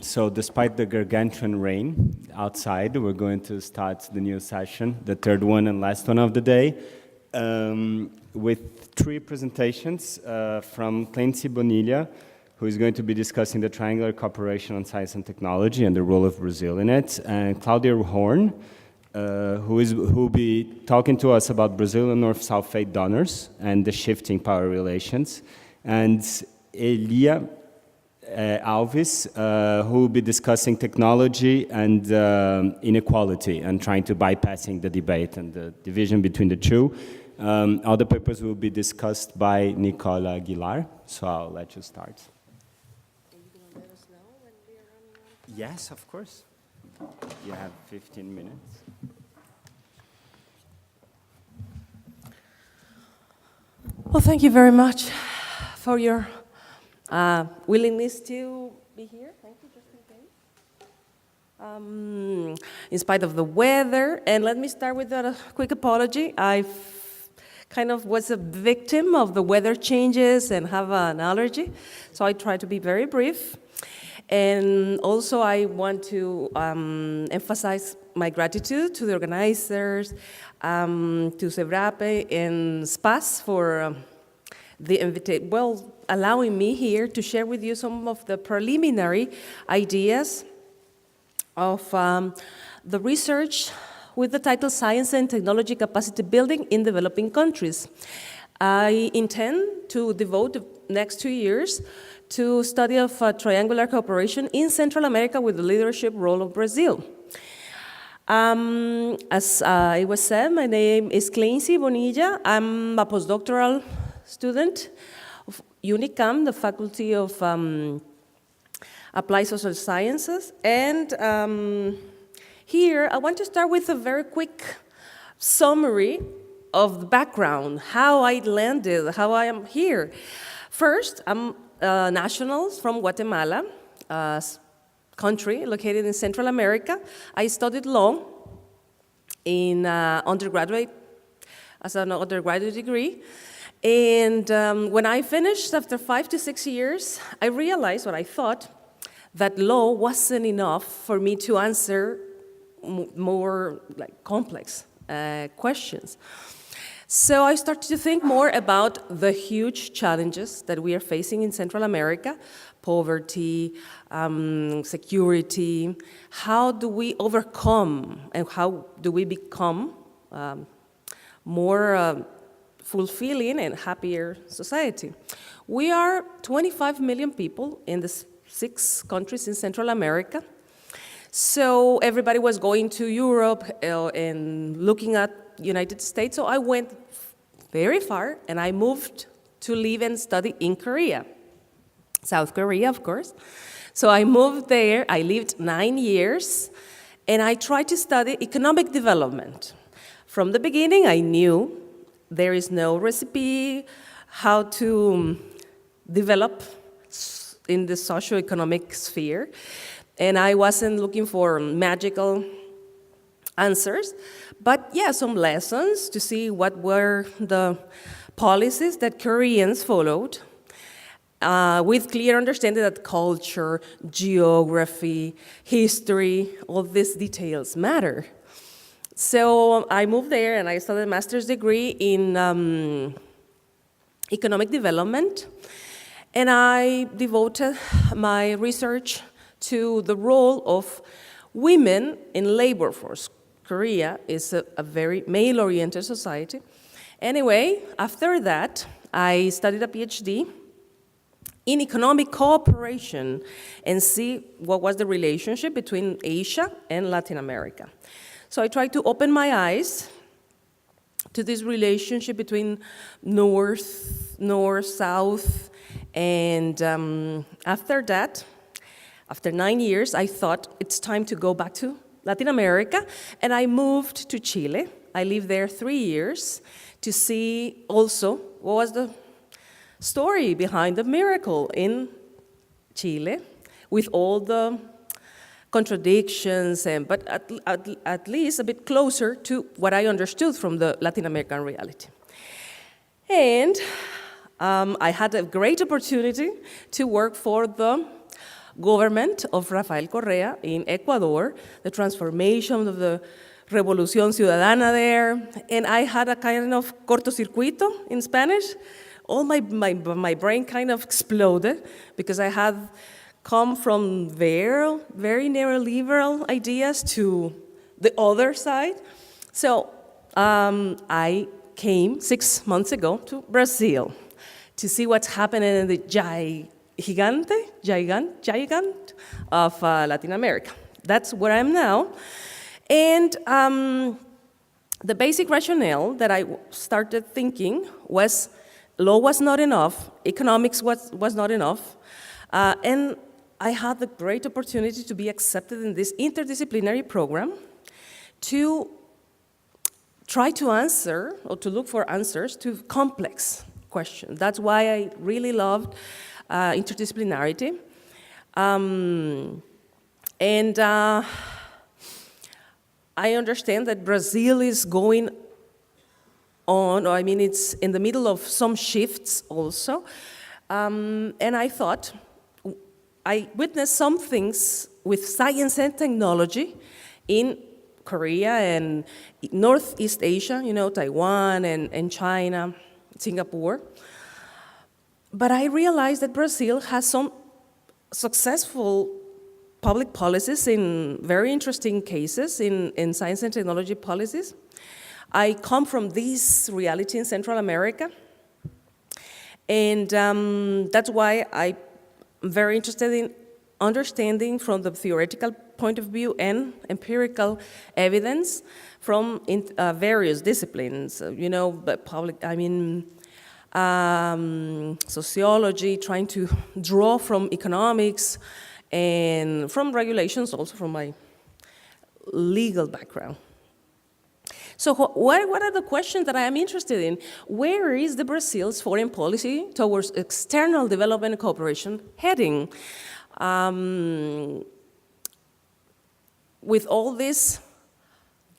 So despite the gargantuan rain outside, we're going to start the new session, the third one and last one of the day, with three presentations from Kleinsy Bonilla, who is going to be discussing the triangular cooperation on science and technology and the role of Brazil in it, and Claudia Horn, who will be talking to us about Brazil and North-South fate donors and the shifting power relations, and Elia Cia Alves, who will be discussing technology and inequality and trying to bypassing the debate and the division between the two. All the papers will be discussed by Nicole Gayard, so I'll let you start. Are you going to let us know when we are running out of time? Yes, of course. You have 15 minutes. Well, thank you very much for your willingness to be here. Thank you, just in case. In spite of the weather, and let me start with a quick apology. I kind of was a victim of the weather changes and have an allergy, so I try to be very brief. And also I want to emphasize my gratitude to the organizers, to Cebrap and SPASS for the invitation, allowing me here to share with you some of the preliminary ideas of the research with the title Science and Technology Capacity Building in Developing Countries. I intend to devote the next 2 years to study of triangular cooperation in Central America with the leadership role of Brazil. As it was said, my name is Kleinsy Bonilla. I'm a postdoctoral student of Unicamp, the Faculty of Applied Social Sciences. And here, I want to start with a very quick summary of the background, how I landed, how I am here. First, I'm national from Guatemala, country located in Central America. I studied law in as an undergraduate degree. And when I finished, after 5 to 6 years, I realized what I thought, that law wasn't enough for me to answer more complex questions. So I started to think more about the huge challenges that we are facing in Central America, poverty, security. How do we overcome and how do we become more fulfilling and happier society? We are 25 million people in the 6 countries in Central America. So everybody was going to Europe and looking at United States, so I went very far and I moved to live and study in Korea, South Korea, of course. So I moved there, I lived 9 years, and I tried to study economic development. From the beginning, I knew there is no recipe how to develop in the socioeconomic sphere. And I wasn't looking for magical answers, but yeah, some lessons to see what were the policies that Koreans followed with clear understanding that culture, geography, history, all these details matter. So I moved there and I studied a master's degree in economic development, and I devoted my research to the role of women in labor force. Korea is a very male-oriented society. Anyway, after that, I studied a PhD in economic cooperation and see what was the relationship between Asia and Latin America. So I tried to open my eyes to this relationship between North, South, and after that, after 9 years, I thought it's time to go back to Latin America, and I moved to Chile. I lived there 3 years to see also what was the story behind the miracle in Chile, with all the contradictions, but at least a bit closer to what I understood from the Latin American reality. And I had a great opportunity to work for the government of Rafael Correa in Ecuador, the transformation of the Revolución Ciudadana there, and I had a kind of cortocircuito in Spanish. All my brain kind of exploded because I had come from very neoliberal ideas to the other side. So I came 6 months ago to Brazil to see what's happening in the gigant of Latin America. That's where I am now. And the basic rationale that I started thinking was law was not enough, economics was not enough, and I had the great opportunity to be accepted in this interdisciplinary program to try to answer, or to look for answers to complex questions. That's why I really loved interdisciplinarity. I understand that Brazil is going on, or I mean, it's in the middle of some shifts also. And I thought, I witnessed some things with science and technology in Korea and Northeast Asia, you know, Taiwan and China, Singapore. But I realized that Brazil has some successful public policies in very interesting cases in science and technology policies. I come from this reality in Central America, and that's why I'm very interested in understanding from the theoretical point of view and empirical evidence from various disciplines, you know, but sociology, trying to draw from economics, and from regulations, also from my legal background. So what are the questions that I am interested in? Where is the Brazil's foreign policy towards external development and cooperation heading? With all these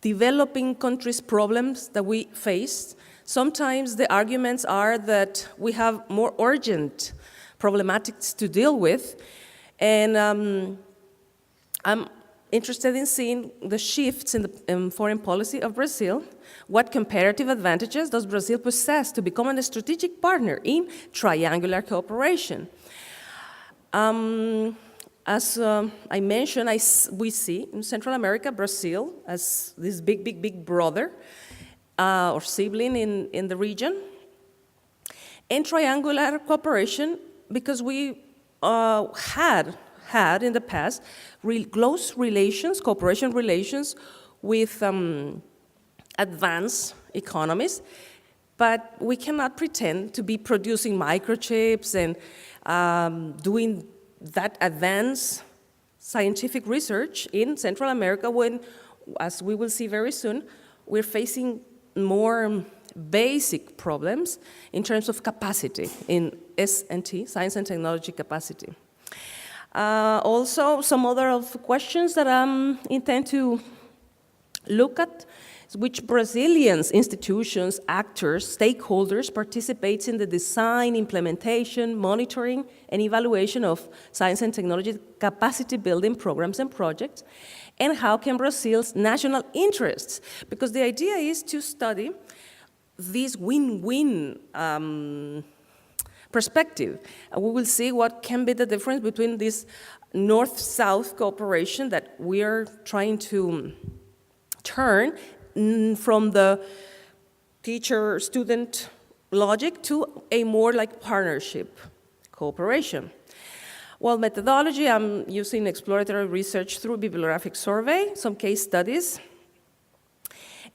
developing countries' problems that we face, sometimes the arguments are that we have more urgent problematics to deal with, and I'm interested in seeing the shifts in the foreign policy of Brazil. What comparative advantages does Brazil possess to become a strategic partner in triangular cooperation? As I mentioned, we see in Central America, Brazil as this big brother or sibling in the region. And triangular cooperation, because we had in the past close relations, cooperation relations with advanced economies, but we cannot pretend to be producing microchips and doing that advanced scientific research in Central America when, as we will see very soon, we're facing more basic problems in terms of capacity in S&T, science and technology capacity. Also, some other of the questions that I intend to look at is which Brazilian institutions, actors, stakeholders participates in the design, implementation, monitoring, and evaluation of science and technology capacity building programs and projects, and how can Brazil's national interests, because the idea is to study this win-win perspective. And we will see what can be the difference between this north-south cooperation that we are trying to turn from the teacher-student logic to a more like partnership cooperation. Well, methodology, I'm using exploratory research through bibliographic survey, some case studies,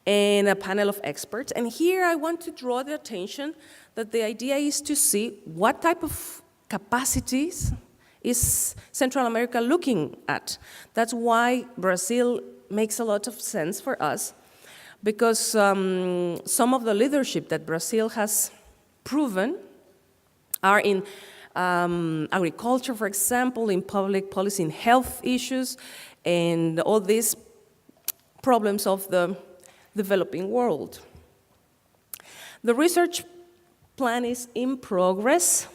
and a panel of experts. And here I want to draw the attention that the idea is to see what type of capacities is Central America looking at. That's why Brazil makes a lot of sense for us, because some of the leadership that Brazil has proven are in agriculture, for example, in public policy, in health issues, and all these problems of the developing world. The research plan is in progress.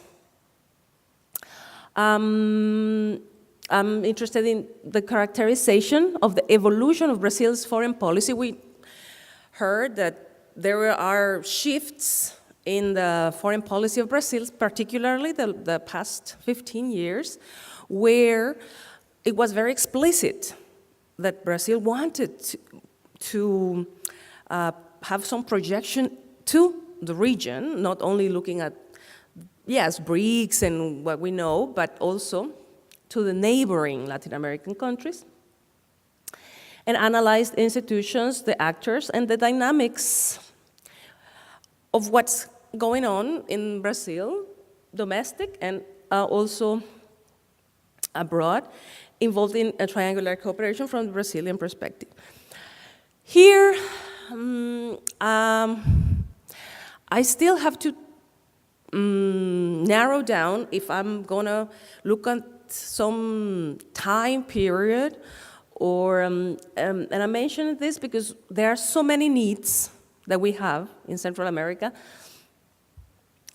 I'm interested in the characterization of the evolution of Brazil's foreign policy. We heard that there are shifts in the foreign policy of Brazil, particularly the past 15 years, where it was very explicit that Brazil wanted to have some projection to the region, not only looking at, yes, BRICS and what we know, but also to the neighboring Latin American countries, and analyzed institutions, the actors, and the dynamics of what's going on in Brazil, domestic and also abroad, involved in a triangular cooperation from the Brazilian perspective. Here, I still have to narrow down if I'm gonna look at some time period, or, and I mention this because there are so many needs that we have in Central America.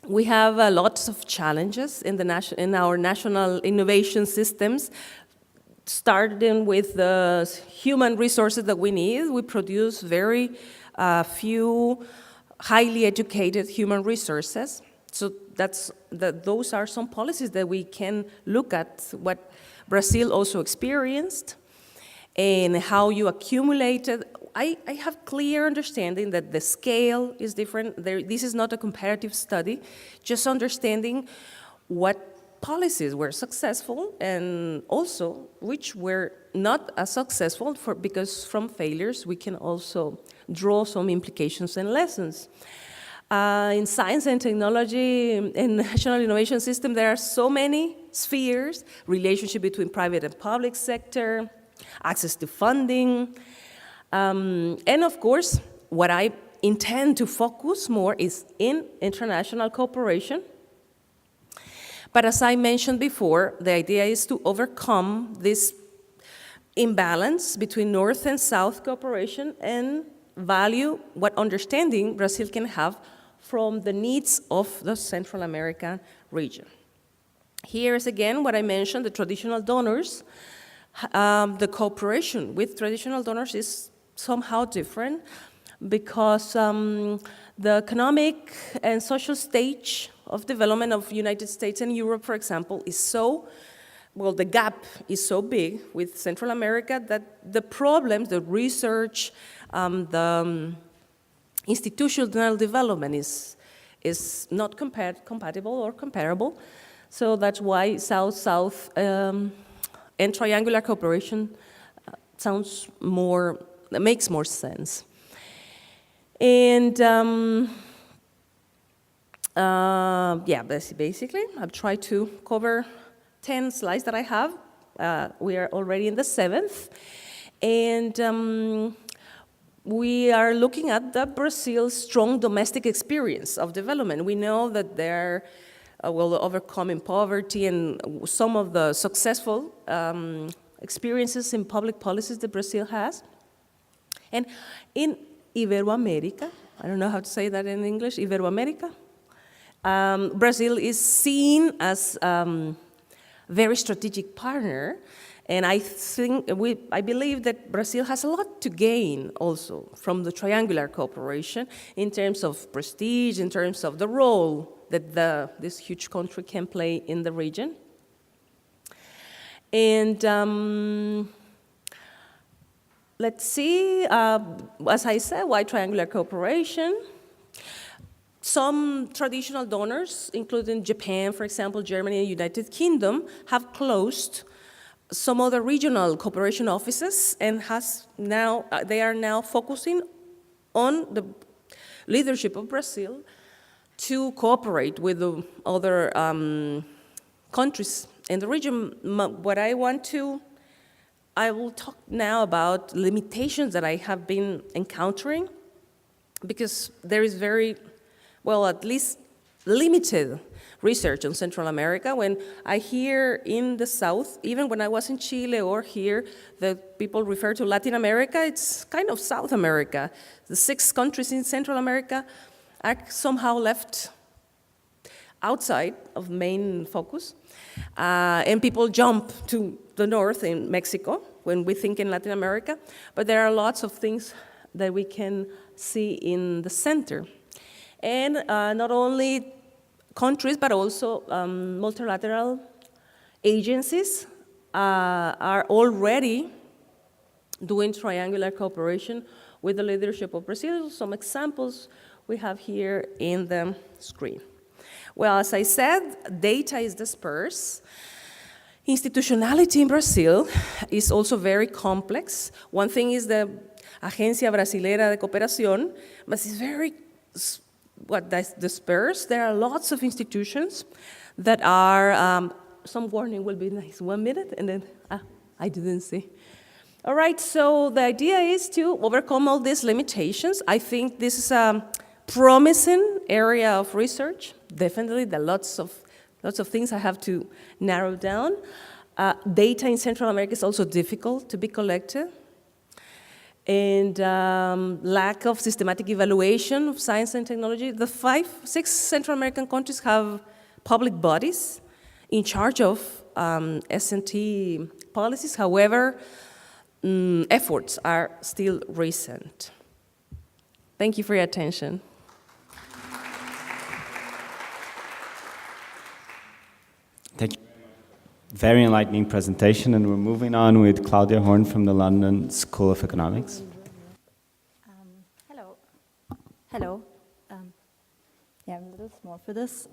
We have lots of challenges in our national innovation systems, starting with the human resources that we need. We produce very few highly educated human resources. So those are some policies that we can look at, what Brazil also experienced, and how you accumulated. I have clear understanding that the scale is different. This is not a comparative study, just understanding what policies were successful and also which were not as successful, because from failures we can also draw some implications and lessons. In science and technology and national innovation system, there are so many spheres: relationship between private and public sector, access to funding, and of course, what I intend to focus more is in international cooperation. But as I mentioned before, the idea is to overcome this imbalance between North and South cooperation and value what understanding Brazil can have from the needs of the Central American region. Here is again what I mentioned, the traditional donors. The cooperation with traditional donors is somehow different because the economic and social stage of development of United States and Europe, for example, is so, well, the gap is so big with Central America that the problems, the research, the institutional development is not compatible or comparable. So that's why South-South and triangular cooperation makes more sense. And yeah, basically, I've tried to cover 10 slides that I have. We are already in the 7th. And we are looking at Brazil's strong domestic experience of development. We know that they're overcoming poverty and some of the successful experiences in public policies that Brazil has. And in Iberoamerica, I don't know how to say that in English, Iberoamerica, Brazil is seen as a very strategic partner, and I believe that Brazil has a lot to gain also from the triangular cooperation in terms of prestige, in terms of the role that this huge country can play in the region. And let's see, as I said, why triangular cooperation? Some traditional donors, including Japan, for example, Germany and United Kingdom, have closed some other regional cooperation offices and they are now focusing on the leadership of Brazil to cooperate with the other countries in the region. I will talk now about limitations that I have been encountering, because there is at least limited research on Central America. When I hear in the South, even when I was in Chile or here, that people refer to Latin America, it's kind of South America. The 6 countries in Central America are somehow left outside of main focus, and people jump to the north in Mexico, when we think in Latin America, but there are lots of things that we can see in the center. And not only countries, but also multilateral agencies are already doing triangular cooperation with the leadership of Brazil. Some examples we have here in the screen. Well, as I said, data is dispersed. Institutionality in Brazil is also very complex. One thing is the Agencia Brasilera de Cooperación, but it's very dispersed. There are lots of institutions that are, some warning will be nice, 1 minute, and then, I didn't see. All right, so the idea is to overcome all these limitations. I think this is a promising area of research. Definitely, there are lots of things I have to narrow down. Data in Central America is also difficult to be collected. And lack of systematic evaluation of science and technology. The 6 Central American countries have public bodies in charge of S&T policies. However, efforts are still recent. Thank you for your attention. Thank you. Very enlightening presentation, and we're moving on with Claudia Horn from the London School of Economics. Hello. Hello. Yeah, I'm a little small for this.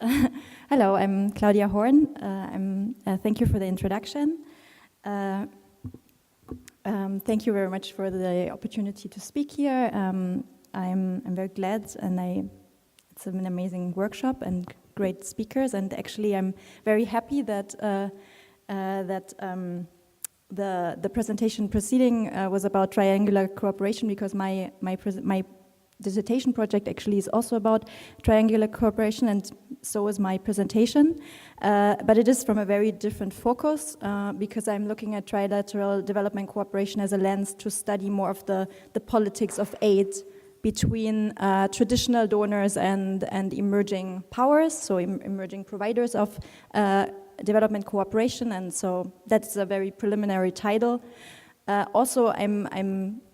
Hello, I'm Claudia Horn. Thank you for the introduction. Thank you very much for the opportunity to speak here. I'm very glad, and it's an amazing workshop and great speakers. And actually, I'm very happy that the presentation preceding was about triangular cooperation, because my dissertation project actually is also about triangular cooperation, and so is my presentation. But it is from a very different focus, because I'm looking at trilateral development cooperation as a lens to study more of the politics of aid between traditional donors and emerging powers, so emerging providers of development cooperation, and so that's a very preliminary title. Also, I'm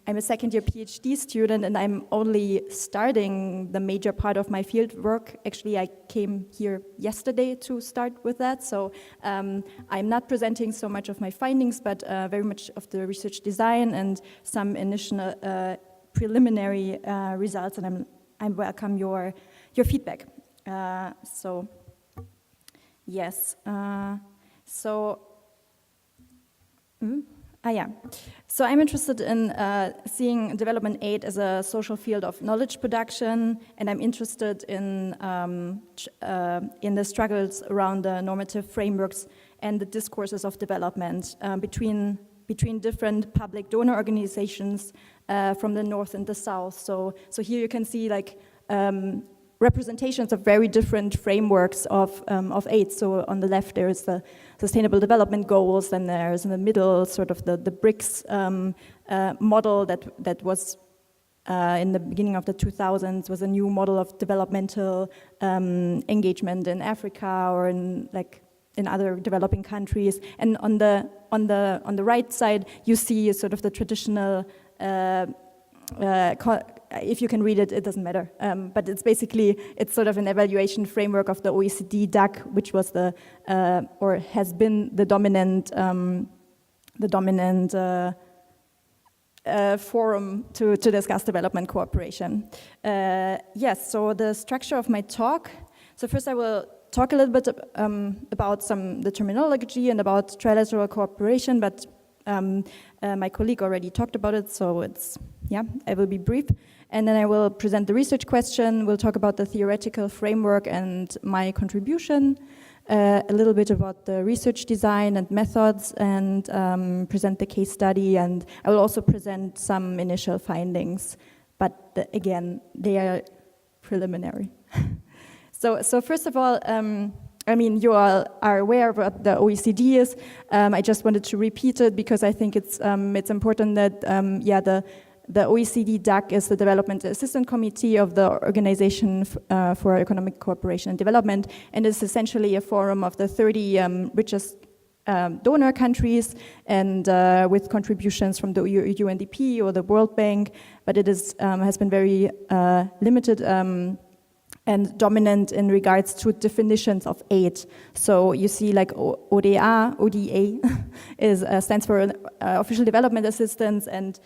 a second-year PhD student, and I'm only starting the major part of my field work. Actually, I came here yesterday to start with that, so I'm not presenting so much of my findings, but very much of the research design and some initial preliminary results, and I welcome your feedback. Yes. So I'm interested in seeing development aid as a social field of knowledge production, and I'm interested in the struggles around the normative frameworks and the discourses of development between different public donor organizations from the north and the south. So here you can see representations of very different frameworks of aid. So on the left there is the Sustainable Development Goals, and there's in the middle sort of the BRICS model that was in the beginning of the 2000s was a new model of developmental engagement in Africa or in other developing countries. And on the right side you see sort of the traditional if you can read it, it doesn't matter. But it's sort of an evaluation framework of the OECD DAC, which was or has been the dominant forum to discuss development cooperation. Yes, so the structure of my talk. So first I will talk a little bit about the terminology and about trilateral cooperation, but my colleague already talked about it, so I will be brief. And then I will present the research question, we'll talk about the theoretical framework and my contribution, a little bit about the research design and methods, and present the case study, and I will also present some initial findings, but again, they are preliminary. So first of all, you all are aware of what the OECD is. I just wanted to repeat it because I think it's important that the OECD DAC is the Development Assistance Committee of the Organization for Economic Cooperation and Development, and is essentially a forum of the 30 richest donor countries and with contributions from the UNDP or the World Bank, but it is, has been very limited and dominant in regards to definitions of aid. So you see like ODA is, stands for Official Development Assistance, and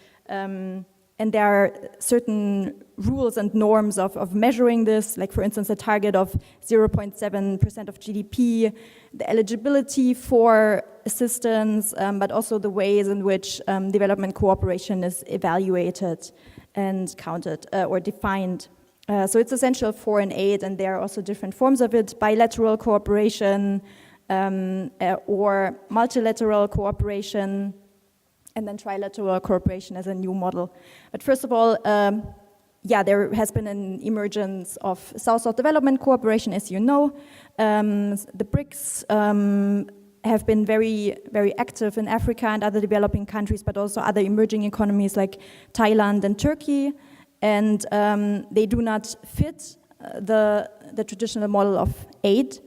there are certain rules and norms of measuring this, like for instance a target of 0.7% of GDP, the eligibility for assistance, but also the ways in which development cooperation is evaluated and counted or defined. So it's essential for an aid, and there are also different forms of it: bilateral cooperation or multilateral cooperation, and then trilateral cooperation as a new model. But first of all, there has been an emergence of South-South development cooperation, as you know. The BRICS have been very, very active in Africa and other developing countries, but also other emerging economies like Thailand and Turkey. And they do not fit the traditional model of aid.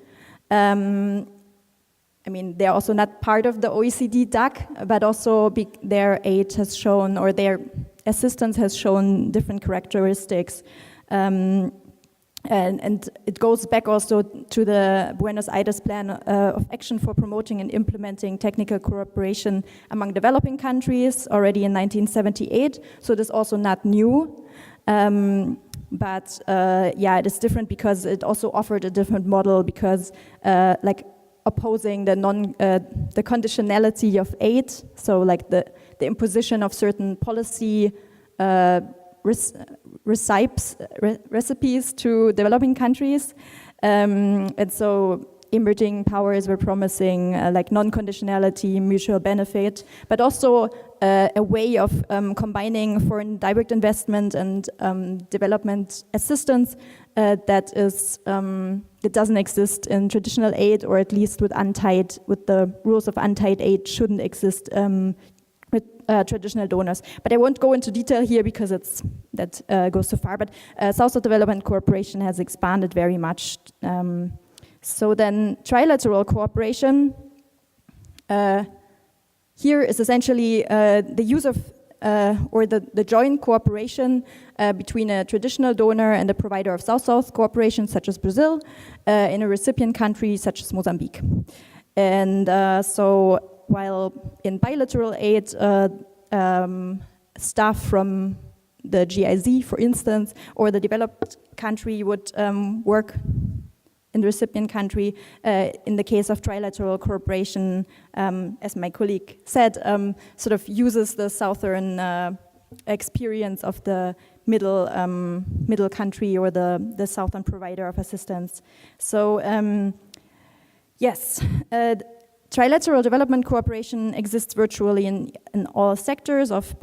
I mean, they're also not part of the OECD DAC, but also their aid has shown, or their assistance has shown different characteristics. And it goes back also to the Buenos Aires Plan of Action for Promoting and Implementing Technical Cooperation among Developing Countries, already in 1978. So it is also not new. But it is different because it also offered a different model, because like opposing the conditionality of aid, so like the imposition of certain policy recipes to developing countries, and so emerging powers were promising like non-conditionality, mutual benefit, but also a way of combining foreign direct investment and development assistance that doesn't exist in traditional aid, or at least with the rules of untied aid shouldn't exist with traditional donors. But I won't go into detail here because that goes too far. But South-South development cooperation has expanded very much. So then trilateral cooperation, here is essentially the use of or the joint cooperation between a traditional donor and a provider of South-South cooperation, such as Brazil, in a recipient country such as Mozambique. And so while in bilateral aid, staff from the GIZ, for instance, or the developed country would work in the recipient country. In the case of trilateral cooperation, as my colleague said, sort of uses the southern experience of the middle country, or the southern provider of assistance. So yes, trilateral development cooperation exists virtually in all sectors of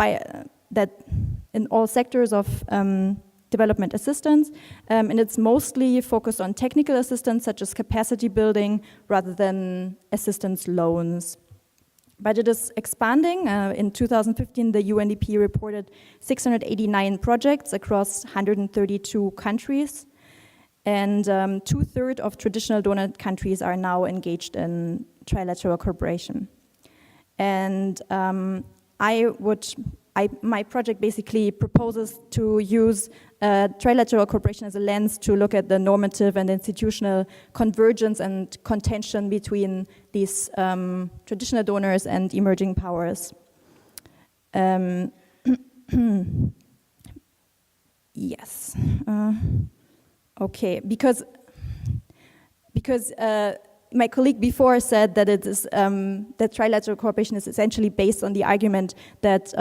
development assistance, and it's mostly focused on technical assistance, such as capacity building, rather than assistance loans. But it is expanding. In 2015, the UNDP reported 689 projects across 132 countries, and 2/3 of traditional donor countries are now engaged in trilateral cooperation. And my project basically proposes to use trilateral cooperation as a lens to look at the normative and institutional convergence and contention between these traditional donors and emerging powers. Yes. Okay, because my colleague before said that it is that trilateral cooperation is essentially based on the argument that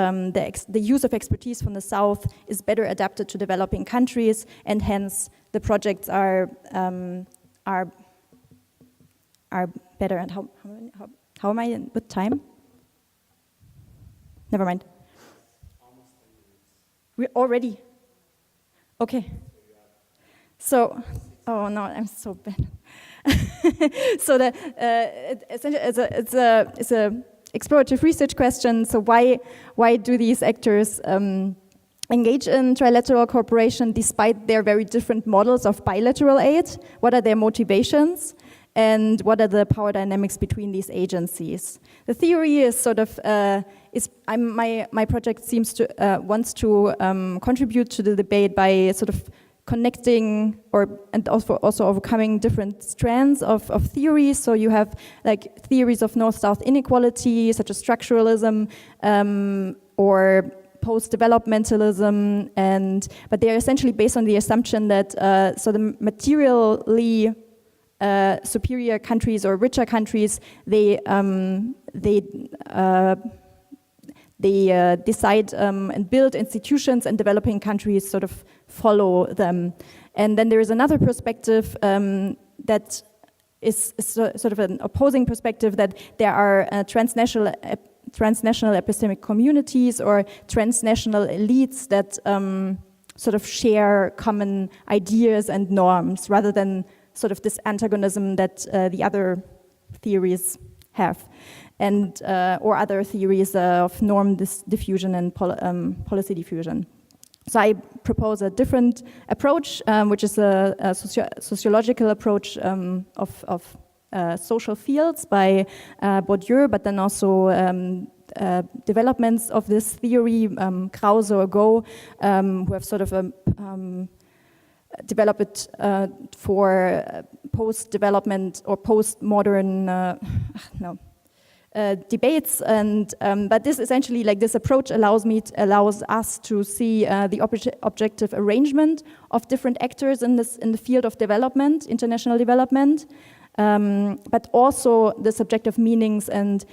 the use of expertise from the South is better adapted to developing countries, and hence the projects are better. And how am I with time? Never mind. Almost 10 minutes. We're already. Okay. So, oh no, I'm so bad. So it's a explorative research question. So why do these actors engage in trilateral cooperation despite their very different models of bilateral aid? What are their motivations? and what are the power dynamics between these agencies. The theory is sort of, my project seems to, wants to contribute to the debate by sort of connecting and also overcoming different strands of theories. So you have like theories of north-south inequality, such as structuralism, or post-developmentalism, but they are essentially based on the assumption that so the materially superior countries or richer countries, they decide and build institutions, and developing countries sort of follow them. And then there is another perspective that is sort of an opposing perspective, that there are transnational epistemic communities or transnational elites that sort of share common ideas and norms, rather than sort of this antagonism that the other theories have, and or other theories of norm diffusion and policy diffusion. So I propose a different approach, which is a sociological approach of social fields by Bourdieu, but then also developments of this theory, Krause or Go, who have sort of developed it for post-development or post-modern debates, and but this essentially, like this approach allows us to see the objective arrangement of different actors in the field of development, international development, but also the subjective meanings and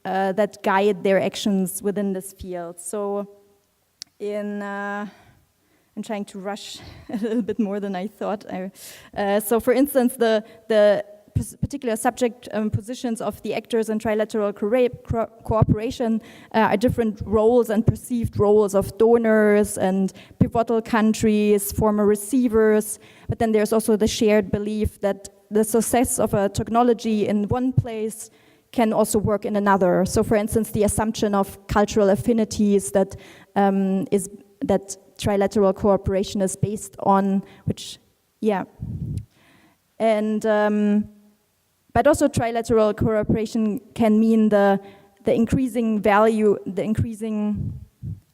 that guide their actions within this field. So I'm trying to rush a little bit more than I thought. So for instance, the particular subject positions of the actors in trilateral cooperation are different roles and perceived roles of donors and pivotal countries, former receivers, but then there's also the shared belief that the success of a technology in one place can also work in another. So for instance, the assumption of cultural affinities that trilateral cooperation is based on, but also trilateral cooperation can mean the increasing value, the increasing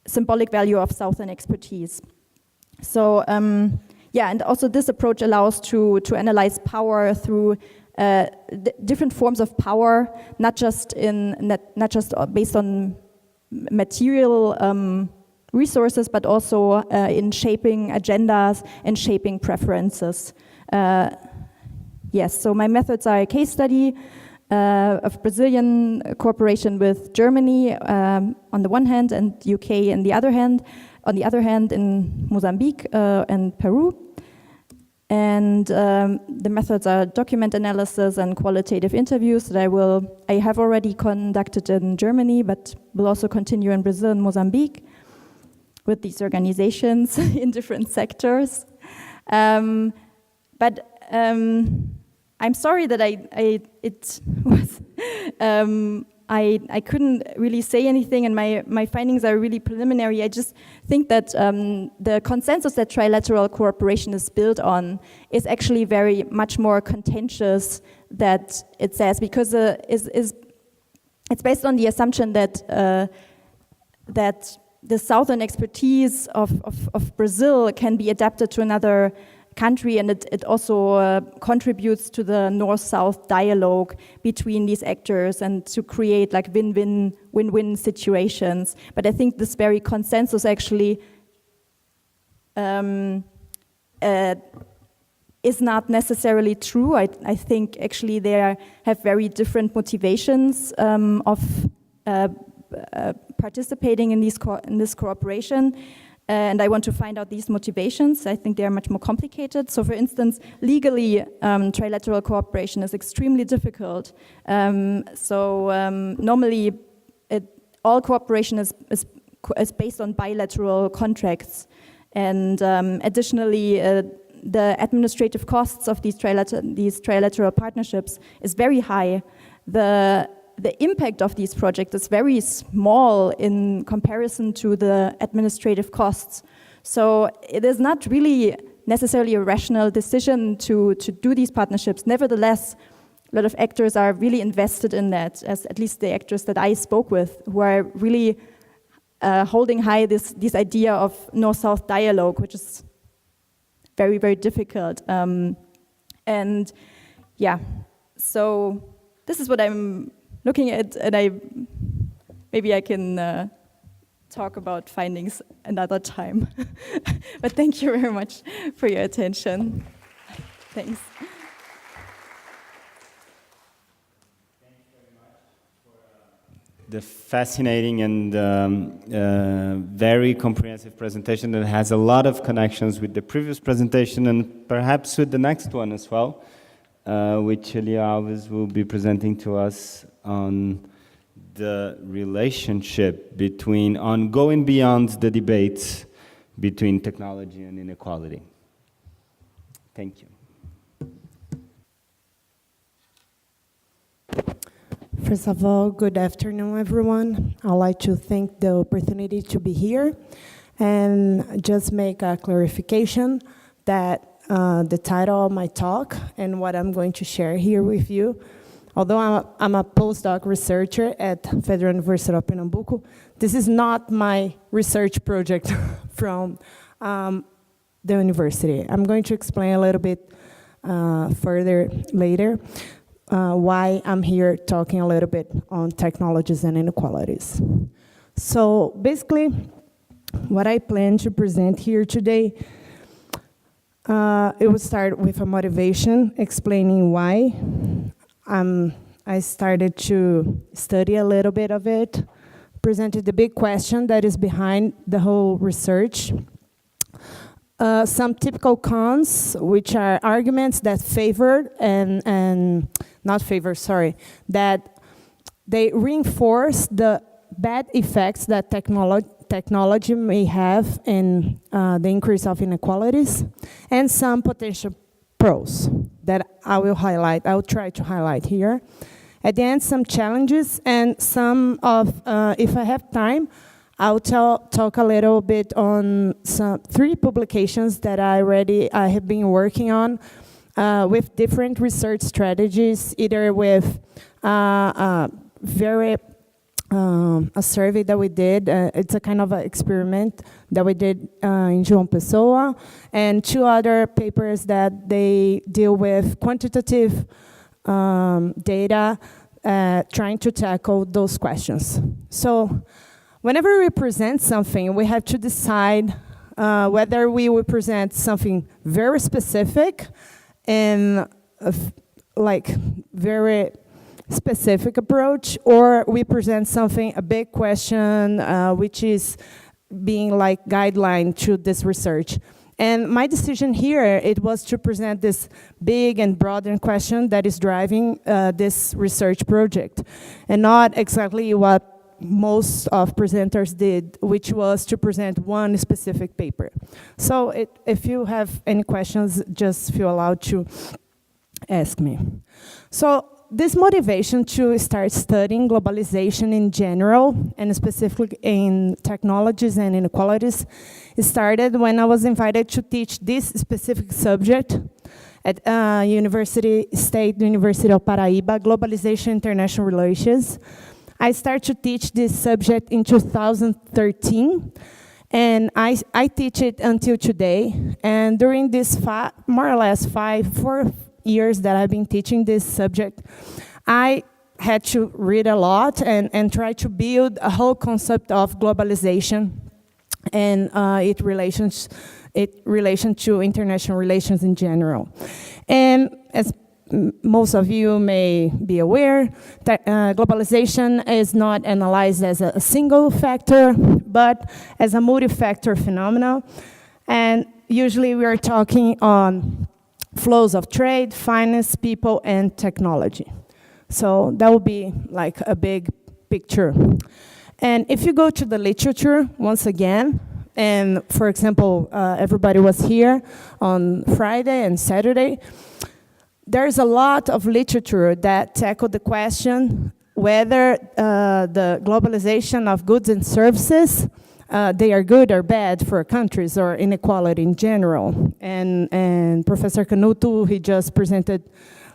symbolic value of Southern expertise. So and also this approach allows to analyze power through different forms of power, not just based on material resources, but also in shaping agendas and shaping preferences. Yes, so my methods are a case study of Brazilian cooperation with Germany on the one hand and UK on the other hand. On the other hand, in Mozambique and Peru. And the methods are document analysis and qualitative interviews that I have already conducted in Germany, but will also continue in Brazil and Mozambique with these organizations in different sectors. But I'm sorry that I couldn't really say anything, and my findings are really preliminary. I just think that the consensus that trilateral cooperation is built on is actually very much more contentious that it says, because it's based on the assumption that the southern expertise of Brazil can be adapted to another country, and it also contributes to the north-south dialogue between these actors and to create like win-win situations. But I think this very consensus actually is not necessarily true. I think actually they have very different motivations of participating in this cooperation. And I want to find out these motivations. I think they are much more complicated. So for instance, legally, trilateral cooperation is extremely difficult. Normally, all cooperation is based on bilateral contracts. And additionally, the administrative costs of these trilateral partnerships is very high. The impact of these projects is very small in comparison to the administrative costs. So it is not really necessarily a rational decision to do these partnerships. Nevertheless, a lot of actors are really invested in that, as at least the actors that I spoke with, who are really holding high this idea of North-South dialogue, which is very, very difficult. And yeah, so this is what I'm looking at, and maybe I can talk about findings another time. But thank you very much for your attention. Thanks. The fascinating and very comprehensive presentation that has a lot of connections with the previous presentation and perhaps with the next one as well, which Elia Alves will be presenting to us on the relationship between, going beyond the debates between technology and inequality. Thank you. First of all, good afternoon, everyone. I'd like to thank the opportunity to be here and just make a clarification that the title of my talk and what I'm going to share here with you, although I'm a postdoc researcher at Federal University of Pernambuco, this is not my research project from the university. I'm going to explain a little bit further later why I'm here talking a little bit on technologies and inequalities. So basically, what I plan to present here today, it would start with a motivation explaining why I started to study a little bit of it, presented the big question that is behind the whole research, some typical cons, which are arguments that that they reinforce the bad effects that technology may have in the increase of inequalities, and some potential pros that I will try to highlight here. At the end, some challenges and some of, if I have time, I'll talk a little bit on some 3 publications that I have been working on with different research strategies, either with a survey that we did. It's a kind of an experiment that we did in João Pessoa, and 2 other papers that they deal with quantitative data, trying to tackle those questions. So whenever we present something, we have to decide whether we will present something very specific and very specific approach, or we present something, a big question, which is being like guideline to this research. And my decision here, it was to present this big and broader question that is driving this research project, and not exactly what most of presenters did, which was to present one specific paper. So if you have any questions, just feel allowed to ask me. So this motivation to start studying globalization in general, and specifically in technologies and inequalities, started when I was invited to teach this specific subject at State University of Paraíba, Globalization International Relations. I started to teach this subject in 2013, and I teach it until today. And during this more or less 4 years that I've been teaching this subject, I had to read a lot and try to build a whole concept of globalization and its relation to international relations in general. And as most of you may be aware, that globalization is not analyzed as a single factor, but as a multi-factor phenomenon. And usually we are talking on flows of trade, finance, people, and technology. So that would be like a big picture. And if you go to the literature, once again, and for example, everybody was here on Friday and Saturday, there's a lot of literature that tackle the question whether the globalization of goods and services they are good or bad for countries or inequality in general. And Professor Canuto, he just presented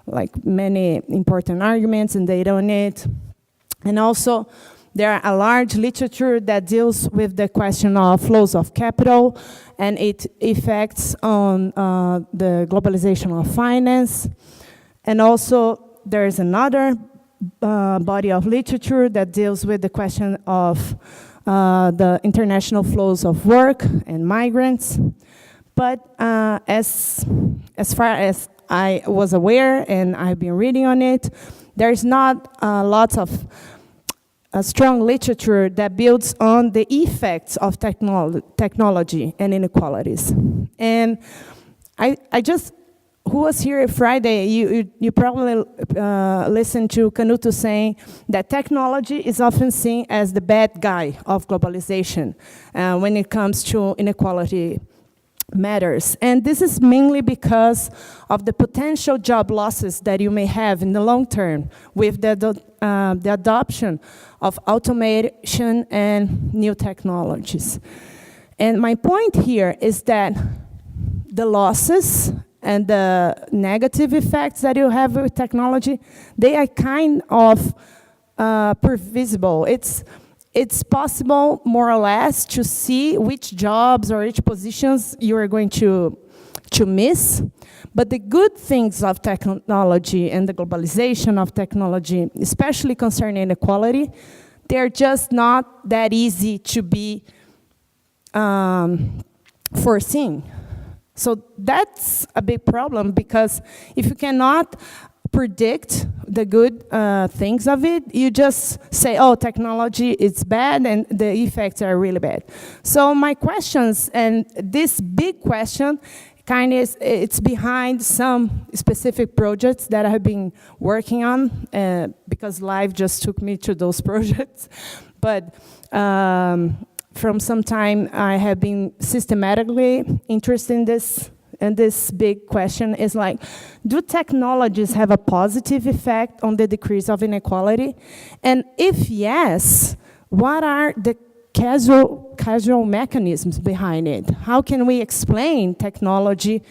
like many important arguments and data on it. And also, there are a large literature that deals with the question of flows of capital and its effects on the globalization of finance. And also, there is another body of literature that deals with the question of the international flows of work and migrants. But as far as I was aware and I've been reading on it, there's not lots of strong literature that builds on the effects of technology and inequalities. And I just, who was here Friday, you probably listened to Canuto saying that technology is often seen as the bad guy of globalization when it comes to inequality matters. And this is mainly because of the potential job losses that you may have in the long term with the adoption of automation and new technologies. And my point here is that the losses and the negative effects that you have with technology, they are kind of previsible. It's possible, more or less, to see which jobs or which positions you are going to miss. But the good things of technology and the globalization of technology, especially concerning inequality, they're just not that easy to be foreseen. So that's a big problem, because if you cannot predict the good things of it, you just say, oh, technology is bad and the effects are really bad. So my questions, and this big question, kind of it's behind some specific projects that I have been working on, because life just took me to those projects. But from some time, I have been systematically interested in this. And this big question is like, do technologies have a positive effect on the decrease of inequality? And if yes, what are the causal mechanisms behind it? How can we explain technology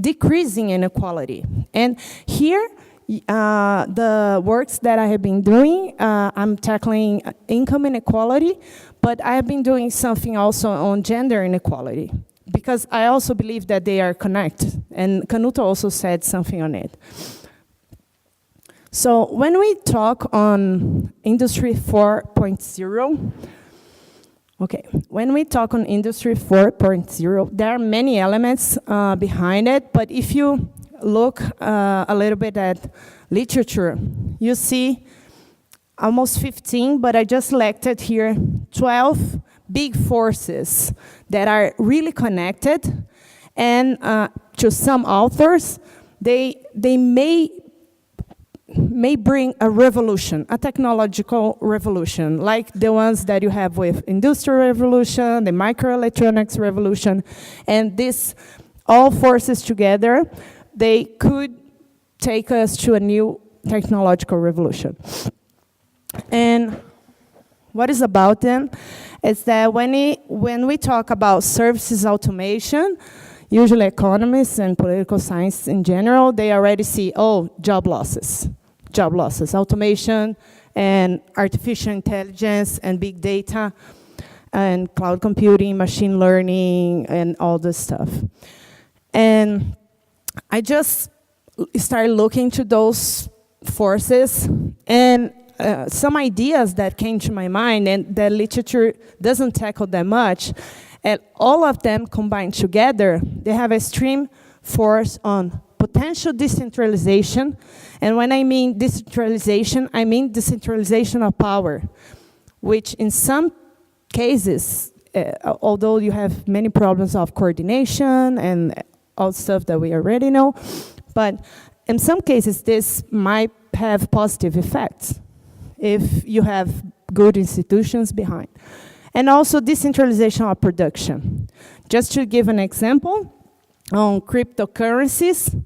decreasing inequality? And here, the works that I have been doing, I'm tackling income inequality, but I have been doing something also on gender inequality, because I also believe that they are connected, and Canuto also said something on it. So when we talk on Industry 4.0, when we talk on Industry 4.0, there are many elements behind it, but if you look a little bit at literature, you see almost 15, but I just selected here 12 big forces that are really connected, and to some authors, they may bring a revolution, a technological revolution, like the ones that you have with Industrial Revolution, the microelectronics revolution, and this all forces together, they could take us to a new technological revolution. And what is about them is that when we talk about services automation, usually economists and political science in general, they already see, oh, job losses, automation and artificial intelligence and big data and cloud computing, machine learning, and all this stuff. And I just started looking to those forces, and some ideas that came to my mind, and the literature doesn't tackle that much, and all of them combined together, they have a extreme force on potential decentralization. And when I mean decentralization, I mean decentralization of power, which in some cases, although you have many problems of coordination and all stuff that we already know, but in some cases, this might have positive effects if you have good institutions behind. And also decentralization of production. Just to give an example, on cryptocurrencies,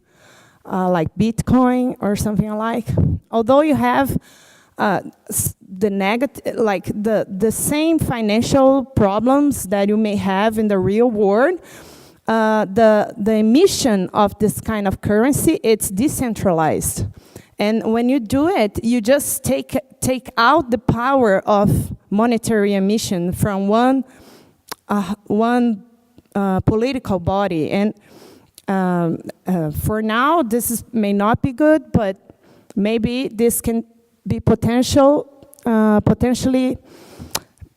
like Bitcoin or something like, although you have the negative, like the same financial problems that you may have in the real world. The emission of this kind of currency, it's decentralized. And when you do it, you just take out the power of monetary emission from one political body. And for now, may not be good, but maybe this can be potentially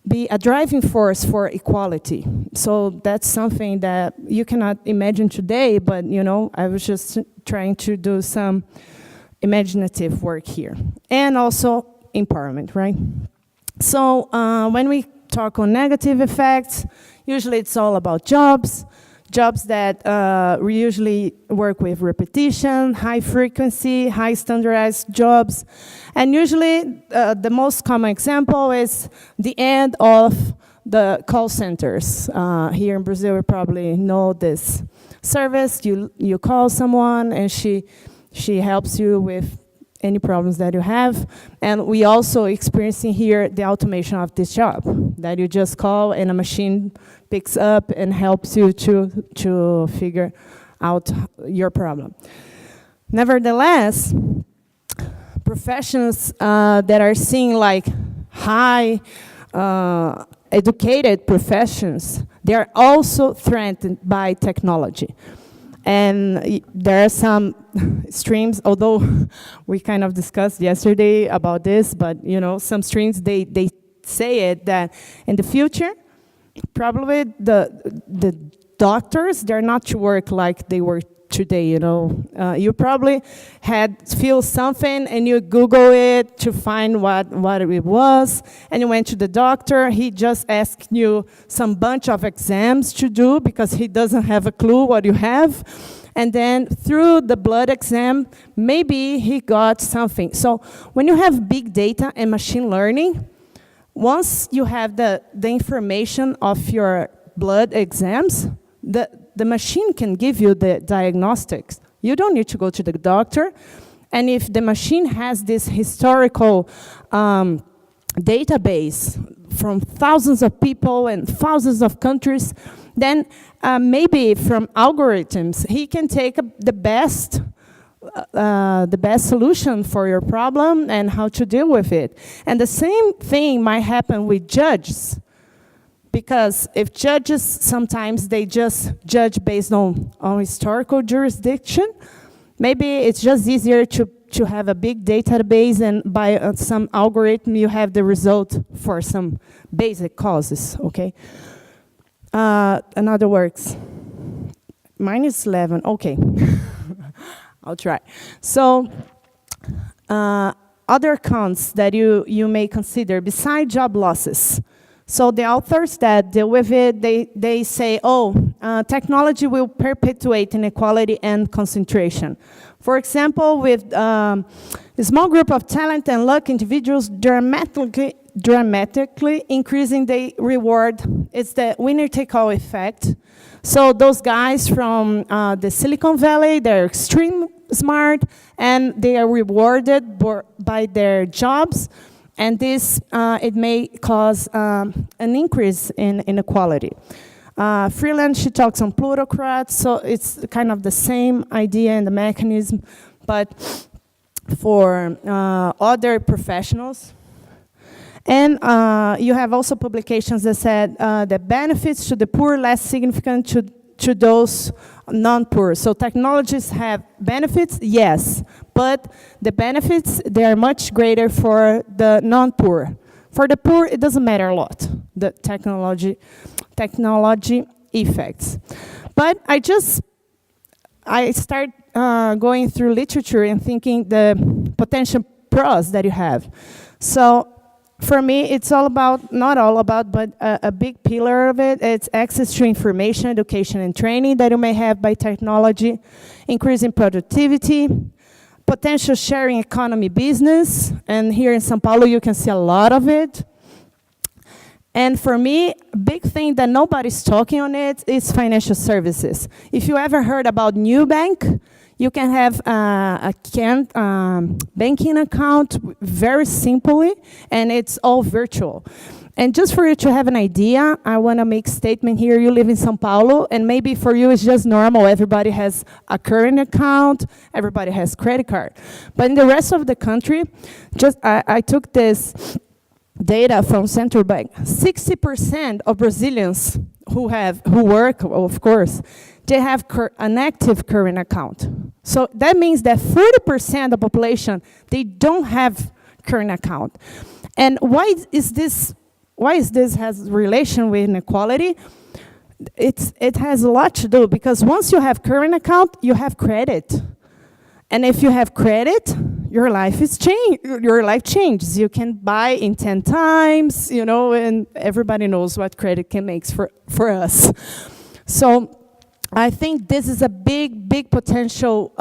be a driving force for equality. So that's something that you cannot imagine today, but I was just trying to do some imaginative work here. And also empowerment, right? So when we talk on negative effects, usually it's all about jobs that we usually work with repetition, high frequency, high standardized jobs. And usually the most common example is the end of the call centers. Here in Brazil, we probably know this service. You call someone and she helps you with any problems that you have. And we also experiencing here the automation of this job, that you just call and a machine picks up and helps you to figure out your problem. Nevertheless, professions that are seen like high educated professions, they are also threatened by technology. And there are some streams, although we kind of discussed yesterday about this, but some streams, they say it that in the future, probably the doctors, they're not to work like they work today, You probably feel something and you Google it to find what it was, and you went to the doctor, he just asked you some bunch of exams to do because he doesn't have a clue what you have. And then through the blood exam, maybe he got something. So when you have big data and machine learning, once you have the information of your blood exams, the machine can give you the diagnostics. You don't need to go to the doctor. And if the machine has this historical database from thousands of people and thousands of countries, then maybe from algorithms, he can take the best solution for your problem and how to deal with it. And the same thing might happen with judges. Because if judges, sometimes they just judge based on historical jurisdiction, maybe it's just easier to have a big database and by some algorithm you have the result for some basic causes, okay? Another works. Mine is 11, okay. I'll try. So, other cons that you may consider besides job losses. So the authors that deal with it, they say, technology will perpetuate inequality and concentration. For example, with a small group of talent and luck individuals dramatically increasing the reward. It's the winner-take-all effect. So those guys from the Silicon Valley, they're extremely smart, and they are rewarded by their jobs. And this, it may cause an increase in inequality. Freeland, she talks on plutocrats, so it's kind of the same idea and the mechanism, but for other professionals. And you have also publications that said that benefits to the poor less significant to those non-poor. So technologies have benefits, yes, but the benefits, they are much greater for the non-poor. For the poor, it doesn't matter a lot, the technology effects. But I start going through literature and thinking the potential pros that you have. So for me, it's all about, not all about, but a big pillar of it, it's access to information, education, and training that you may have by technology, increasing productivity, potential sharing economy business, and here in São Paulo you can see a lot of it, And for me, a big thing that nobody's talking on it is financial services. If you ever heard about Nubank, you can have a banking account very simply, and it's all virtual. And just for you to have an idea, I want to make a statement here. You live in São Paulo, and maybe for you it's just normal. Everybody has a current account, everybody has credit card. But in the rest of the country, I took this data from Central Bank. 60% of Brazilians who work, of course, they have an active current account. So that means that 30% of the population, they don't have current account. And why is this has relation with inequality? It has a lot to do, because once you have current account, you have credit. And if you have credit, your life changes. You can buy in 10 times, you know, and everybody knows what credit can make for us. So I think this is a big potential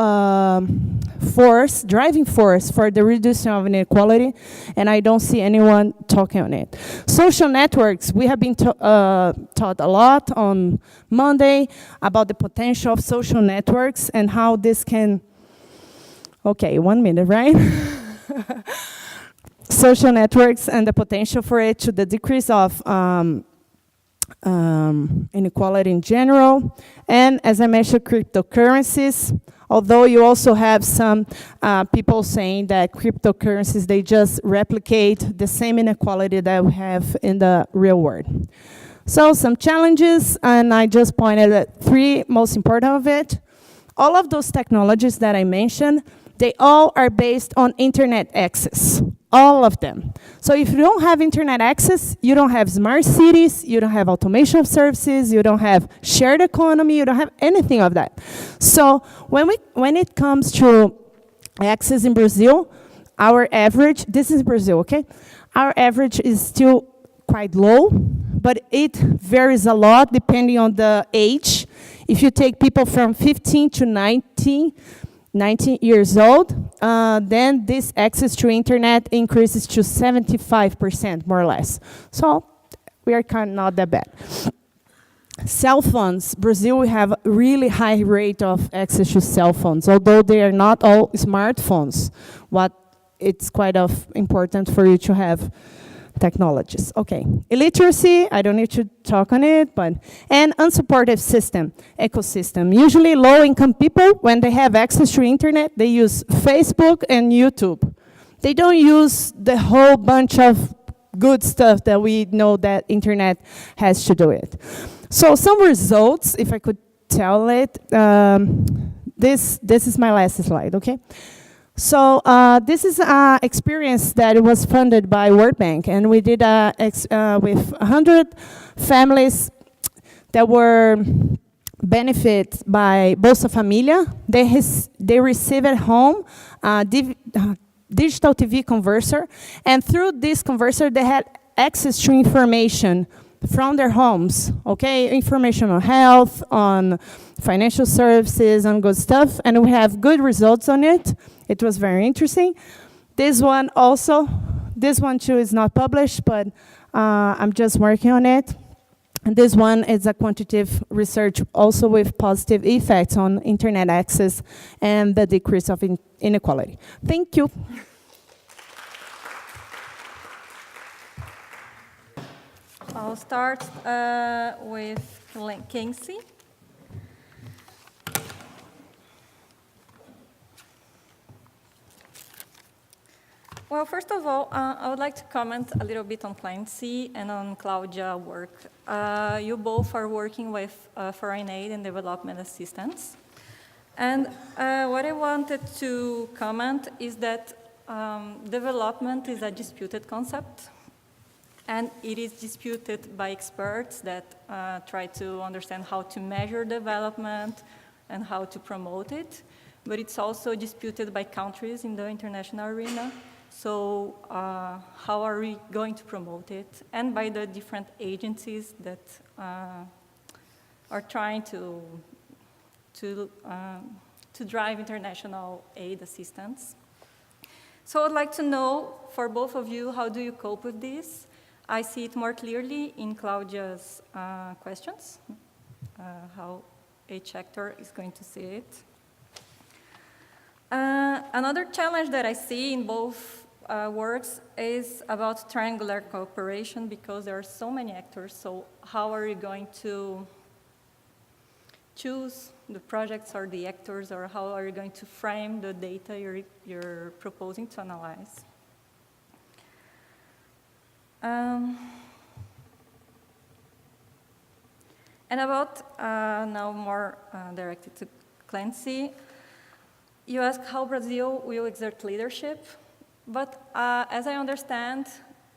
driving force for the reduction of inequality, and I don't see anyone talking on it. Social networks, we have been taught a lot on Monday about the potential of social networks and how this can, okay, 1 minute, right? Social networks and the potential for it to the decrease of inequality in general, and as I mentioned, cryptocurrencies. Although you also have some people saying that cryptocurrencies, they just replicate the same inequality that we have in the real world. So some challenges, and I just pointed at 3 most important of it. All of those technologies that I mentioned, they all are based on internet access. All of them. So if you don't have internet access, you don't have smart cities, you don't have automation of services, you don't have shared economy, you don't have anything of that. So when it comes to access in Brazil, our average, this is Brazil, okay? Our average is still quite low, but it varies a lot depending on the age. If you take people from 15 to 19 years old, then this access to internet increases to 75%, more or less. So we are kind of not that bad. Cell phones, Brazil, we have a really high rate of access to cell phones, although they are not all smartphones. What it's quite important for you to have technologies. Okay, illiteracy, I don't need to talk on it, and unsupportive ecosystem. Usually low-income people, when they have access to internet, they use Facebook and YouTube. They don't use the whole bunch of good stuff that we know that internet has to do it. So some results, if I could tell it, this is my last slide, okay? So this is an experience that was funded by World Bank, and we did with 100 families that were benefited by Bolsa Família. They received at home digital TV converter, and through this converter they had access to information from their homes, okay? Information on health, on financial services, on good stuff, and we have good results on it. It was very interesting. This one too is not published, but I'm just working on it. And this one is a quantitative research also with positive effects on internet access and the decrease of inequality. Thank you. I'll start with Kleinsy. Well, first of all, I would like to comment a little bit on Kleinsy and on Claudia's work. You both are working with foreign aid and development assistance. And what I wanted to comment is that development is a disputed concept. And it is disputed by experts that try to understand how to measure development and how to promote it. But it's also disputed by countries in the international arena. So how are we going to promote it? And by the different agencies that are trying to drive international aid assistance. So I'd like to know, for both of you, how do you cope with this? I see it more clearly in Claudia's questions, how each actor is going to see it. Another challenge that I see in both works is about triangular cooperation, because there are so many actors. So how are you going to choose the projects or the actors, or how are you going to frame the data you're proposing to analyze? And about, now more directed to Kleinsy, you ask how Brazil will exert leadership, but as I understand,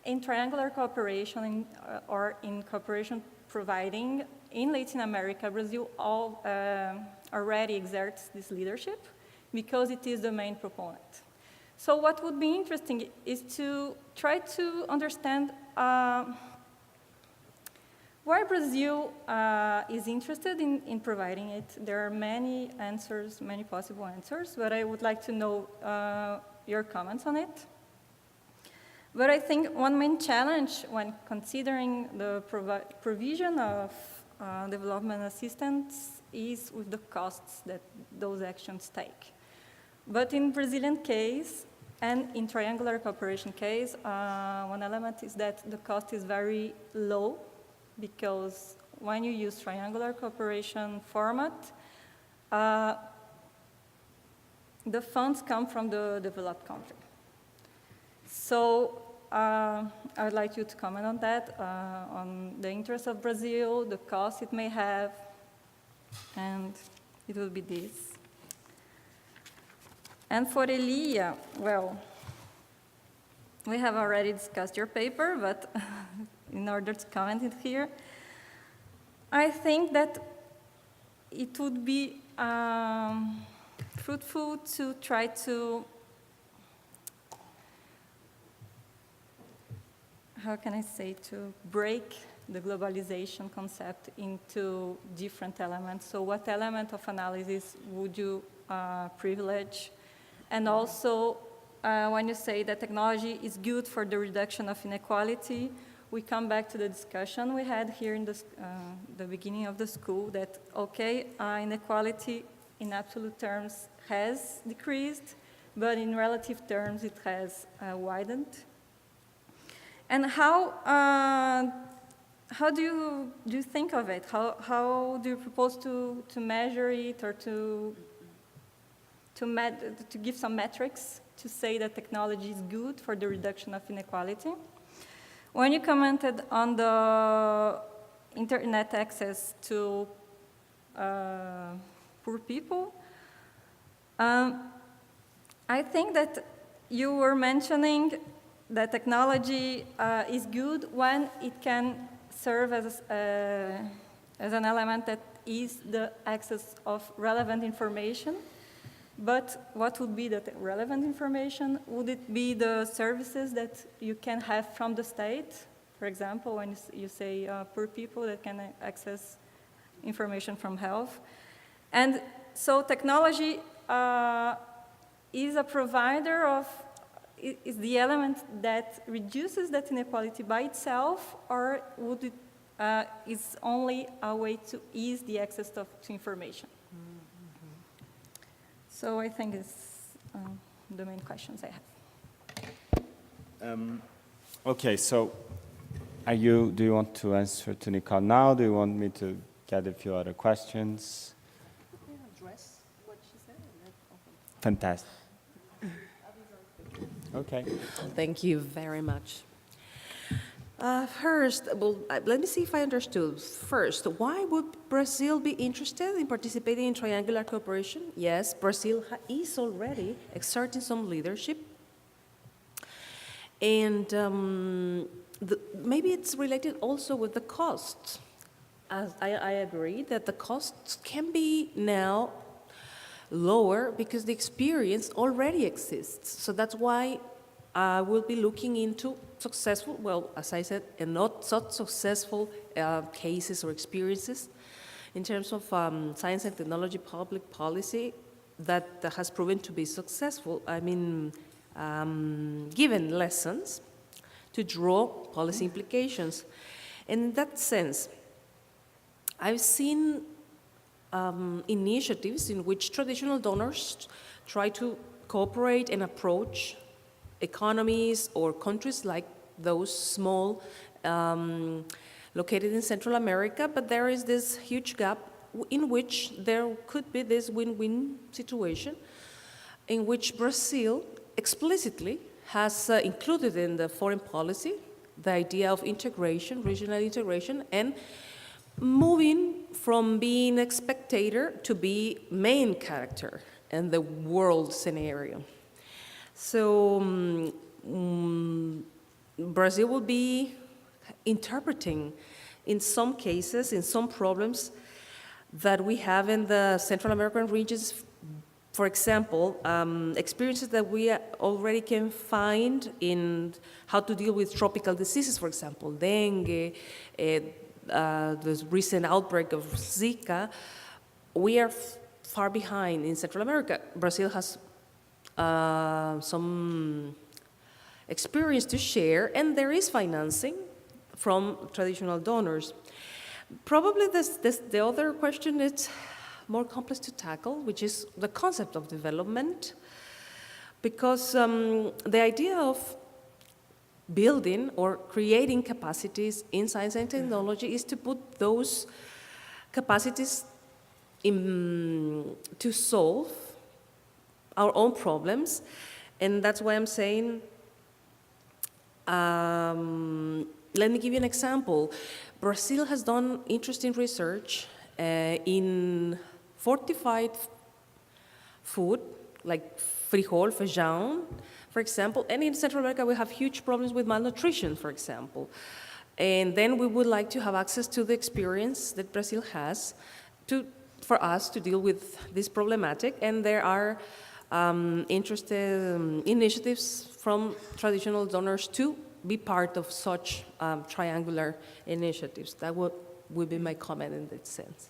in triangular cooperation or in cooperation providing in Latin America, Brazil already exerts this leadership because it is the main proponent. So what would be interesting is to try to understand why Brazil is interested in providing it. There are many answers, many possible answers, but I would like to know your comments on it. But I think one main challenge when considering the provision of development assistance is with the costs that those actions take. But in Brazilian case, and in triangular cooperation case, one element is that the cost is very low, because when you use triangular cooperation format, the funds come from the developed country. So I would like you to comment on that, on the interest of Brazil, the cost it may have, and it will be this. And for Elia, well, we have already discussed your paper, but in order to comment it here, I think that it would be fruitful to try to, how can I say, to break the globalization concept into different elements. So what element of analysis would you privilege? And also, when you say that technology is good for the reduction of inequality, we come back to the discussion we had here in the beginning of the school that, okay, inequality in absolute terms has decreased, but in relative terms it has widened. And how do you think of it? How do you propose to measure it, or to give some metrics to say that technology is good for the reduction of inequality? When you commented on the internet access to poor people, I think that you were mentioning that technology is good when it can serve as an element that is the access of relevant information. But what would be the relevant information? Would it be the services that you can have from the state? For example, when you say poor people that can access information from health. And so technology is a provider of, is the element that reduces that inequality by itself, or would it is only a way to ease the access to information? So I think it's the main questions I have. Okay, so do you want to answer to Nicole now? Do you want me to get a few other questions? Address what she said. Fantastic. Okay. Thank you very much. First, well, let me see if I understood. First, why would Brazil be interested in participating in triangular cooperation? Yes, Brazil is already exerting some leadership. And maybe it's related also with the cost. As I agree that the costs can be now lower because the experience already exists. So that's why we'll be looking into successful, well, as I said, and not such successful cases or experiences in terms of science and technology public policy that has proven to be successful. I mean, given lessons to draw policy implications. In that sense, I've seen initiatives in which traditional donors try to cooperate and approach economies or countries like those small located in Central America, but there is this huge gap in which there could be this win-win situation in which Brazil explicitly has included in the foreign policy the idea of integration, regional integration, and moving from being a spectator to be main character in the world scenario. So Brazil will be interpreting in some cases, in some problems that we have in the Central American regions, for example, experiences that we already can find in how to deal with tropical diseases, for example, dengue, the recent outbreak of Zika. We are far behind in Central America. Brazil has some experience to share, and there is financing from traditional donors. Probably the other question is more complex to tackle, which is the concept of development, because the idea of building or creating capacities in science and technology is to put those capacities to solve our own problems, and that's why I'm saying, let me give you an example. Brazil has done interesting research in fortified food, like frijol, feijão, for example, and in Central America we have huge problems with malnutrition, for example. And then we would like to have access to the experience that Brazil has for us to deal with this problematic, and there are interesting initiatives from traditional donors to be part of such triangular initiatives. That would be my comment in that sense.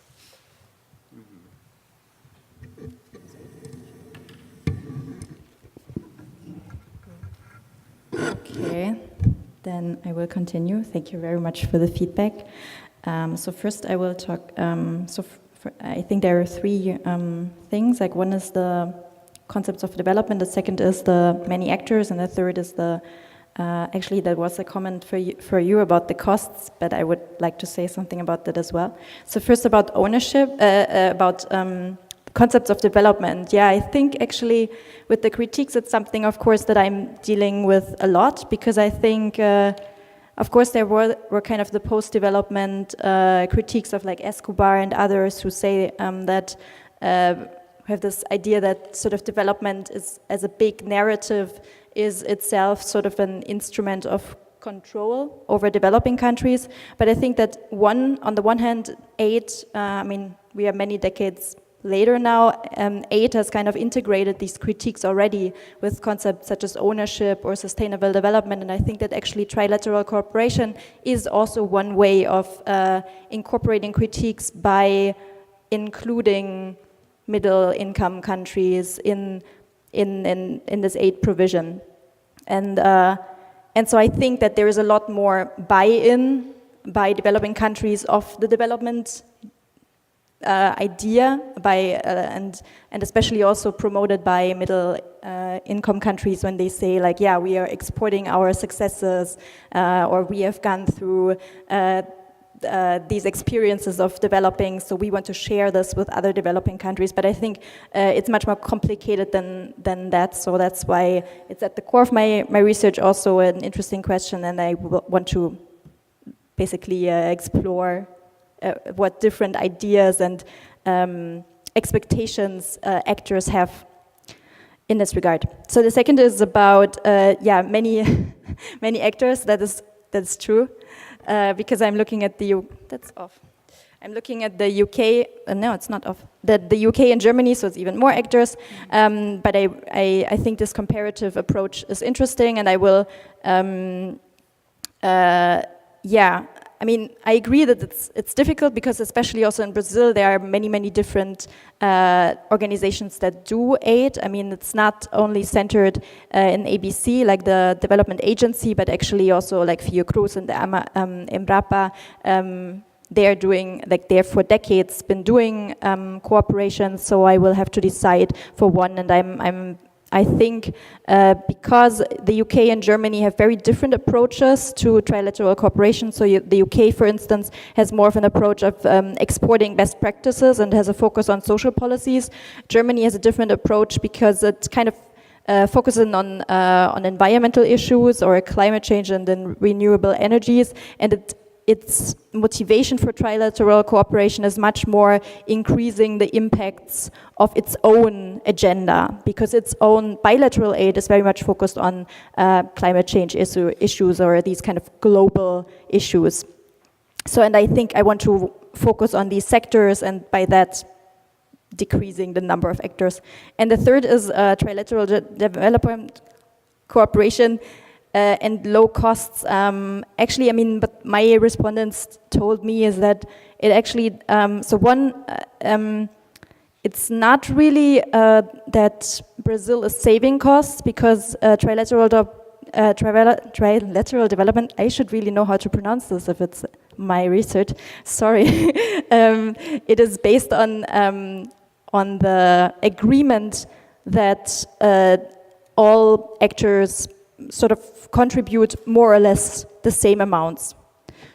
Okay, then I will continue. Thank you very much for the feedback. So first I will talk, I think there are three things. Like one is the concepts of development, the second is the many actors, and the third is the, actually that was a comment for you about the costs, but I would like to say something about that as well. So first about ownership, about concepts of development. Yeah, I think actually with the critiques, it's something, of course, that I'm dealing with a lot, because I think, of course, there were kind of the post-development critiques of like Escobar and others who say that have this idea that sort of development is, as a big narrative, is itself sort of an instrument of control over developing countries. But I think that on the one hand, aid, I mean, we are many decades later now, aid has kind of integrated these critiques already with concepts such as ownership or sustainable development, and I think that actually trilateral cooperation is also one way of incorporating critiques by including middle-income countries in this aid provision. And so I think that there is a lot more buy-in by developing countries of the development idea, and especially also promoted by middle income countries when they say like, yeah, we are exporting our successes, or we have gone through these experiences of developing, so we want to share this with other developing countries. But I think it's much more complicated than that, so that's why it's at the core of my research, also an interesting question, and I want to basically explore what different ideas and expectations actors have in this regard. So the second is about many many actors. That's true, because I'm looking at that's off. I'm looking at the UK. No, it's not off. The UK and Germany, so it's even more actors. But I think this comparative approach is interesting, and I will I mean, I agree that it's difficult because especially also in Brazil, there are many different organizations that do aid. I mean, it's not only centered in ABC, like the development agency, but actually also like Fiocruz and the Embrapa. They're doing, like they're for decades been doing cooperation, so I will have to decide for one, and I think because the UK and Germany have very different approaches to trilateral cooperation, so the UK, for instance, has more of an approach of exporting best practices and has a focus on social policies. Germany has a different approach because it kind of focusing on environmental issues or climate change and then renewable energies, and its motivation for trilateral cooperation is much more increasing the impacts of its own agenda, because its own bilateral aid is very much focused on climate change issues or these kind of global issues. So, and I think I want to focus on these sectors, and by that decreasing the number of actors. And the third is trilateral development cooperation. And low costs. Actually, I mean, but my respondents told me is that it actually, it's not really that Brazil is saving costs, because trilateral development, I should really know how to pronounce this if it's my research, sorry. It is based on the agreement that all actors sort of contribute more or less the same amounts.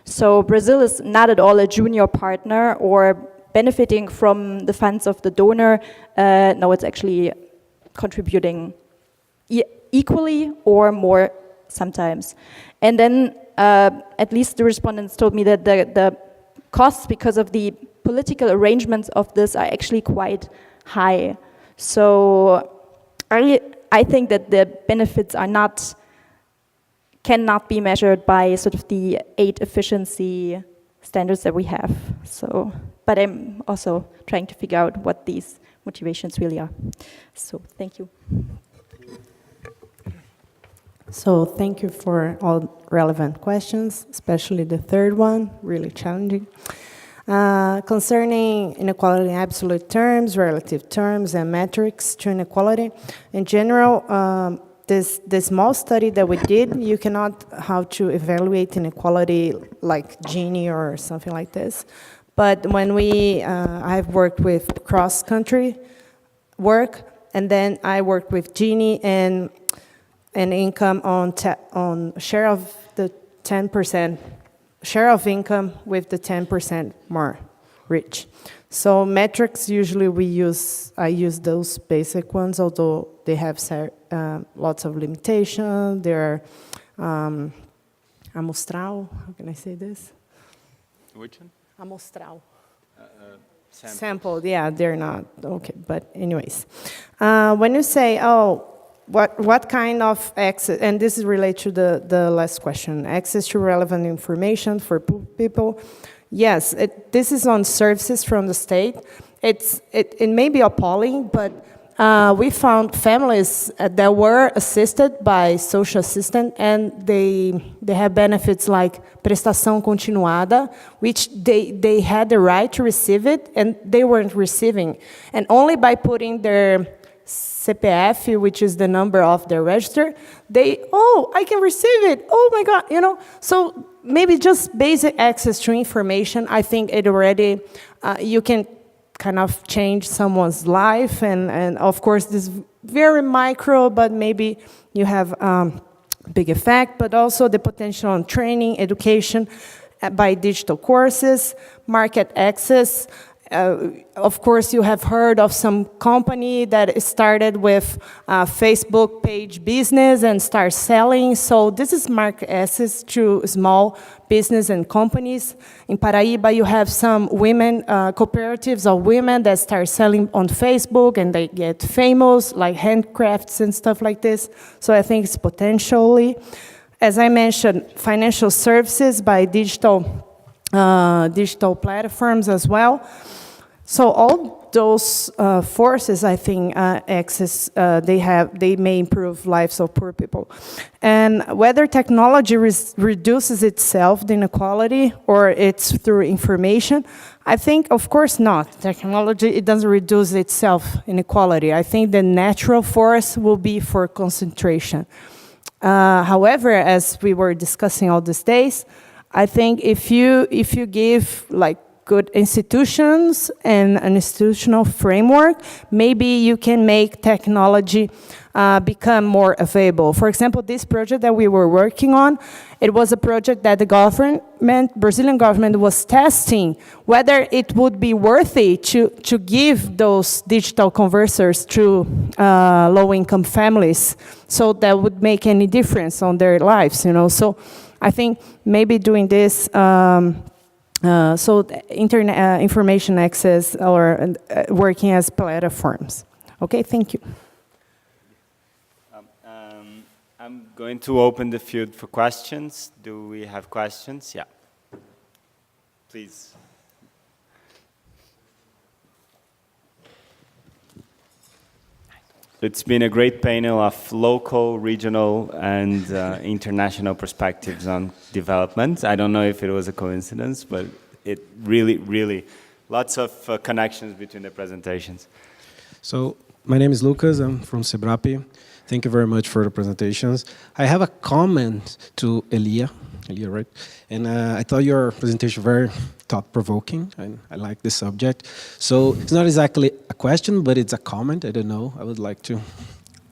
So Brazil is not at all a junior partner or benefiting from the funds of the donor. No, it's actually contributing equally or more sometimes. And then at least the respondents told me that the costs, because of the political arrangements of this, are actually quite high. So I think that the benefits cannot be measured by sort of the aid efficiency standards that we have. So, but I'm also trying to figure out what these motivations really are. So, thank you. So, thank you for all relevant questions, especially the third one, really challenging. Concerning inequality in absolute terms, relative terms, and metrics to inequality, in general, this small study that we did, you cannot how to evaluate inequality like Gini or something like this. But when I've worked with cross-country work, and then I worked with Gini and income on share of the 10%. Share of income with the 10% more rich. So metrics, usually I use those basic ones, although they have lots of limitations. They're amostral, how can I say this? Which one? Amostral. Sample. Yeah, they're not, okay, but anyways. When you say, what kind of access, and this is related to the last question, access to relevant information for people. Yes, this is on services from the state. It may be appalling, but we found families that were assisted by social assistant, and they have benefits like prestação continuada, which they had the right to receive it, and they weren't receiving. And only by putting their CPF, which is the number of their register, I can receive it, oh my God, So maybe just basic access to information, I think it already, you can kind of change someone's life, and of course this is very micro, but maybe you have big effect, but also the potential on training, education by digital courses, market access. Of course, you have heard of some company that started with Facebook page business and start selling. So this is market access to small business and companies. In Paraíba, you have some women, cooperatives of women that start selling on Facebook, and they get famous, like handcrafts and stuff like this. So I think it's potentially. As I mentioned, financial services by digital platforms as well. So those forces, I think, they may improve lives of poor people. And whether technology reduces itself, the inequality, or it's through information, I think, of course not. Technology, it doesn't reduce itself inequality. I think the natural force will be for concentration. However, as we were discussing all these days, I think if you give like good institutions and an institutional framework, maybe you can make technology become more available. For example, this project that we were working on, it was a project that the Brazilian government was testing whether it would be worthy to give those digital conversers to low-income families, so that would make any difference on their lives, you know. So I think maybe doing this, so internet information access or working as platforms. Okay, thank you. I'm going to open the field for questions. Do we have questions? Yeah. Please. It's been a great panel of local, regional, and international perspectives on development. I don't know if it was a coincidence, but it really, lots of connections between the presentations. So, my name is Lucas, I'm from Cebrap. Thank you very much for the presentations. I have a comment to Elia, right? And I thought your presentation very thought-provoking, and I like this subject. So it's not exactly a question, but it's a comment. I don't know. I would like to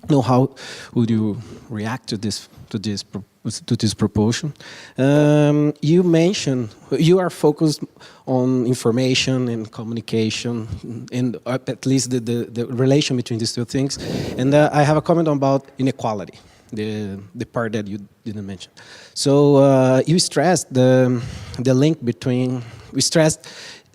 know how would you react to this proposal. You mentioned you are focused on information and communication, and at least the relation between these two things. And I have a comment about inequality, the part that you didn't mention. So you stressed the link between, we stressed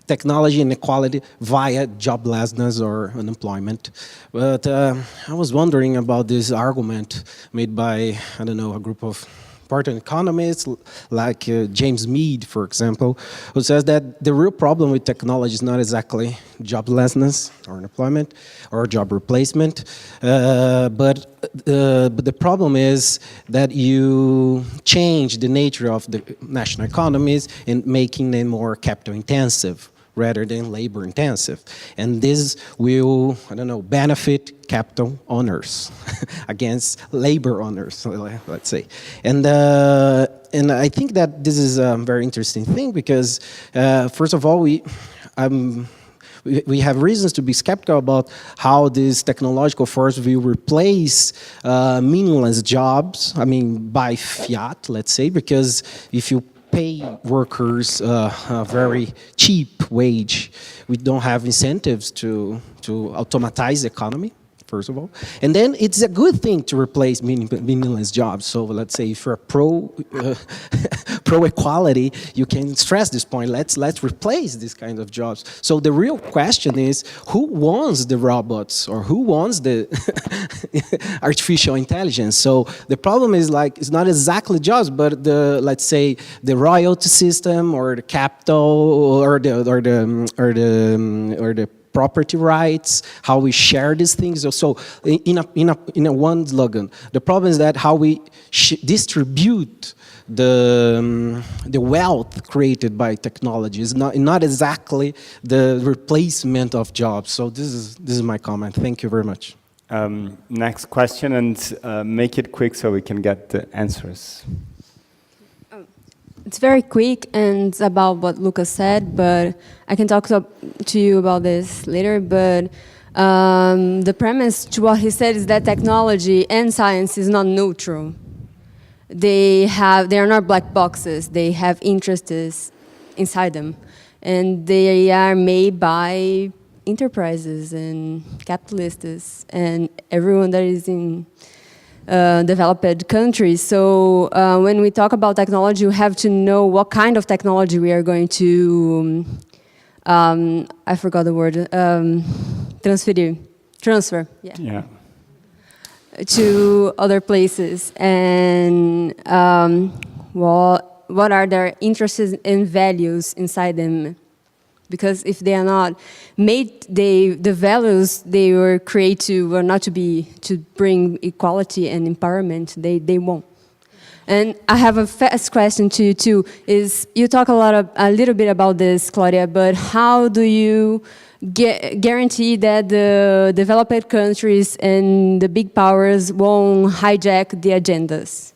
technology inequality via joblessness or unemployment. But I was wondering about this argument made by, I don't know, a group of important economists like James Mead, for example, who says that the real problem with technology is not exactly joblessness or unemployment or job replacement, but the problem is that you change the nature of the national economies and making them more capital intensive rather than labor intensive. And this will, I don't know, benefit capital owners against labor owners, let's say. And I think that this is a very interesting thing because, first of all, we have reasons to be skeptical about how this technological force will replace meaningless jobs, I mean, by fiat, let's say, because if you pay workers a very cheap wage, we don't have incentives to automatize the economy, first of all. And then it's a good thing to replace meaningless jobs. So let's say if you're pro-equality, you can stress this point. Let's replace this kind of jobs. So the real question is, who wants the robots or who wants the artificial intelligence? So the problem is like, it's not exactly jobs, but let's say the royalty system or the capital or the property rights, how we share these things. So in a one slogan, the problem is that how we distribute the wealth created by technology is not exactly the replacement of jobs. So this is my comment. Thank you very much. Next question, and make it quick so we can get the answers. It's very quick and it's about what Lucas said, but I can talk to you about this later. But the premise to what he said is that technology and science is not neutral. They are not black boxes. They have interests inside them, and they are made by enterprises and capitalists and everyone that is in developed countries. So when we talk about technology, we have to know what kind of technology we are going to, I forgot the word, transfer, yeah. To other places, and what are their interests and values inside them. Because if they are not made, the values they were created were not to bring equality and empowerment, they won't. And I have a fast question to you too, is you talk a little bit about this, Claudia, but how do you guarantee that the developed countries and the big powers won't hijack the agendas?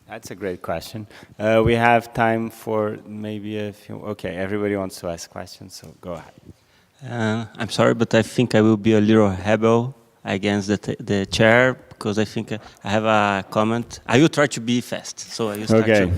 That's a great question. We have time for maybe a few. Okay, everybody wants to ask questions, so go ahead. I'm sorry, but I think I will be a little rebel against the chair, because I think I have a comment. I will try to be fast, so I will start to,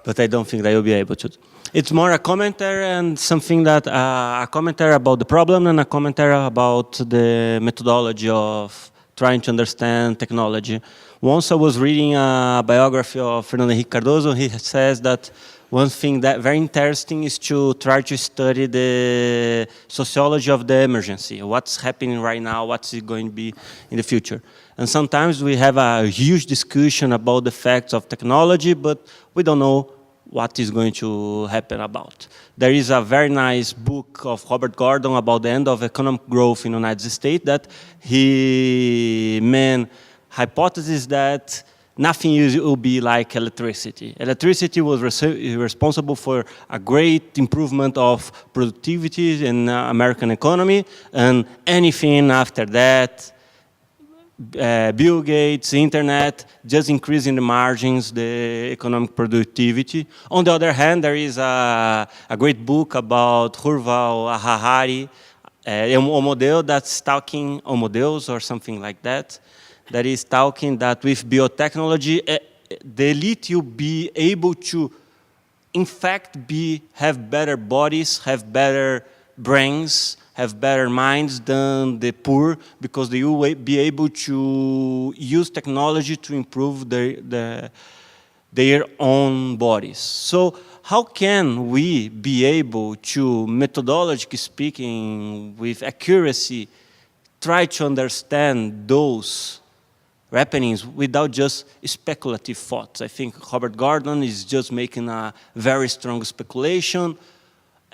but I don't think that I will be able to. It's more a commentary and something that, a commentary about the problem and a commentary about the methodology of trying to understand technology. Once I was reading a biography of Fernando Henrique Cardoso. He says that one thing that very interesting is to try to study the sociology of the emergency. What's happening right now, what's it going to be in the future. And sometimes we have a huge discussion about the facts of technology, but we don't know what is going to happen about. There is a very nice book of Robert Gordon about the end of economic growth in the United States that he made hypothesis that nothing will be like electricity. Electricity was responsible for a great improvement of productivity in the American economy, and anything after that, Bill Gates, internet, just increasing the margins, the economic productivity. On the other hand, there is a great book about Yuval Harari, a model that's talking, or models or something like that, that is talking that with biotechnology, the elite will be able to, in fact, have better bodies, have better brains, have better minds than the poor, because they will be able to use technology to improve their own bodies. So how can we be able to, methodologically speaking, with accuracy, try to understand those happenings without just speculative thoughts? I think Robert Gordon is just making a very strong speculation.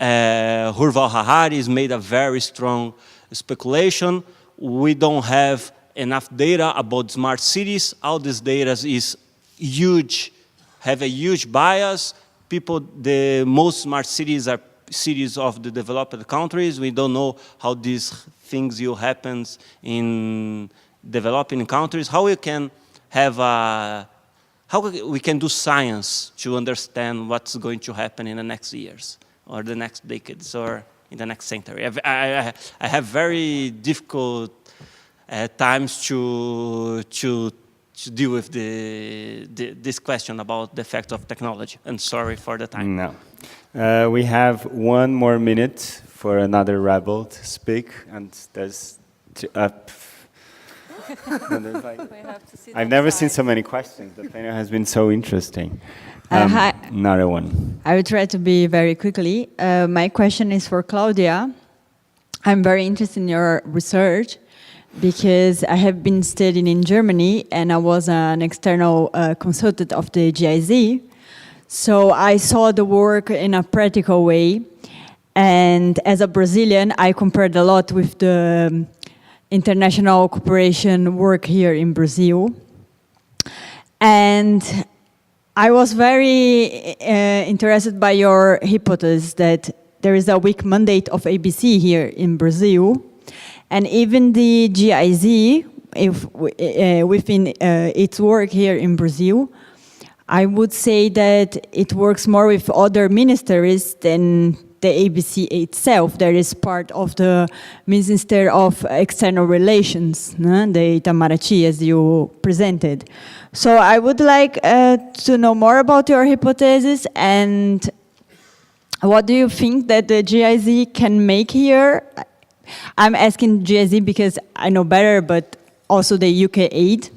Yuval Harari has made a very strong speculation. We don't have enough data about smart cities. All this data is huge, have a huge bias. The most smart cities are cities of the developed countries. We don't know how these things will happen in developing countries. How we can have how we can do science to understand what's going to happen in the next years, or the next decades, or in the next century. I have very difficult times to deal with this question about the effect of technology. And sorry for the time. No. We have 1 more minute for another rebel to speak, and there's I've never seen so many questions. The panel has been so interesting. Hi. Another one. I will try to be very quickly. My question is for Claudia. I'm very interested in your research because I have been studying in Germany and I was an external consultant of the GIZ. So I saw the work in a practical way. And as a Brazilian, I compared a lot with the international cooperation work here in Brazil. And I was very interested by your hypothesis that there is a weak mandate of ABC here in Brazil. And even the GIZ, within its work here in Brazil, I would say that it works more with other ministries than the ABC itself. That is part of the Minister of External Relations, the Itamaraty, as you presented. So I would like to know more about your hypothesis, and what do you think that the GIZ can make here? I'm asking GIZ because I know better, but also the UK aid,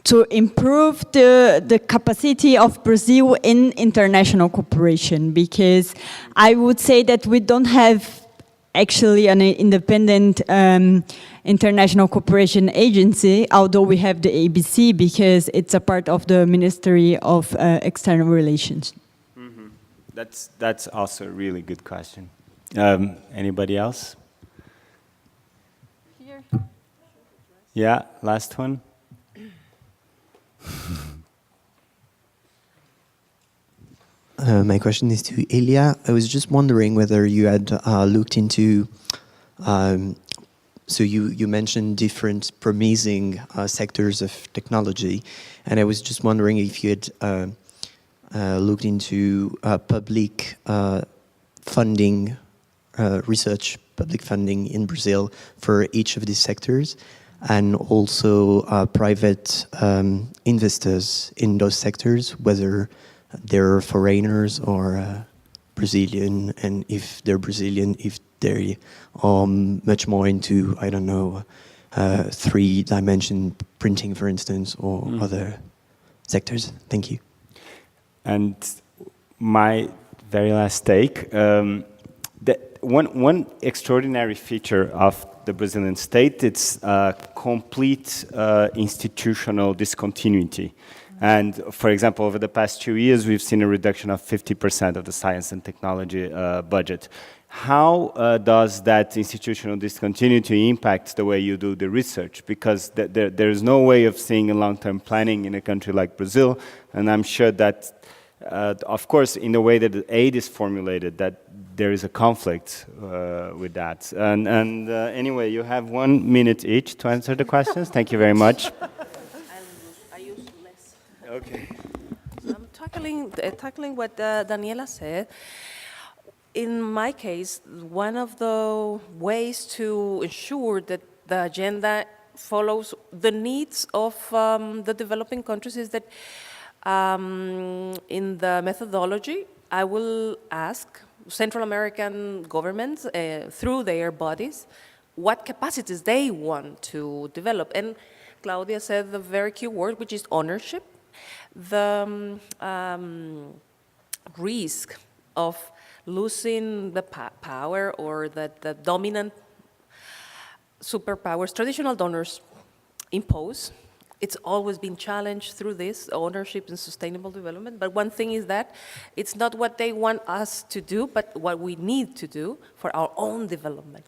to improve the capacity of Brazil in international cooperation, because I would say that we don't have actually an independent international cooperation agency, although we have the ABC because it's a part of the Ministry of External Relations. That's also a really good question. Anybody else? Here. Yeah, last one. My question is to Elia. I was just wondering whether you had looked into, so you mentioned different promising sectors of technology, and I was just wondering if you had looked into public funding, research public funding in Brazil for each of these sectors, and also private investors in those sectors, whether they're foreigners or Brazilian, and if they're Brazilian, if they are much more into, I don't know, 3-dimension printing, for instance, or other sectors. Thank you. And my very last take, one extraordinary feature of the Brazilian state, it's complete institutional discontinuity. And for example, over the past 2 years, we've seen a reduction of 50% of the science and technology budget. How does that institutional discontinuity impact the way you do the research? Because there is no way of seeing a long-term planning in a country like Brazil, and I'm sure that, of course, in the way that the aid is formulated, that there is a conflict with that. And anyway, you have 1 minute each to answer the questions. Thank you very much. Okay. I'm tackling what Daniela said. In my case, one of the ways to ensure that the agenda follows the needs of the developing countries is that in the methodology, I will ask Central American governments through their bodies what capacities they want to develop. And Claudia said the very key word, which is ownership. The risk of losing the power or that the dominant superpowers traditional donors impose. It's always been challenged through this ownership and sustainable development. But one thing is that it's not what they want us to do, but what we need to do for our own development.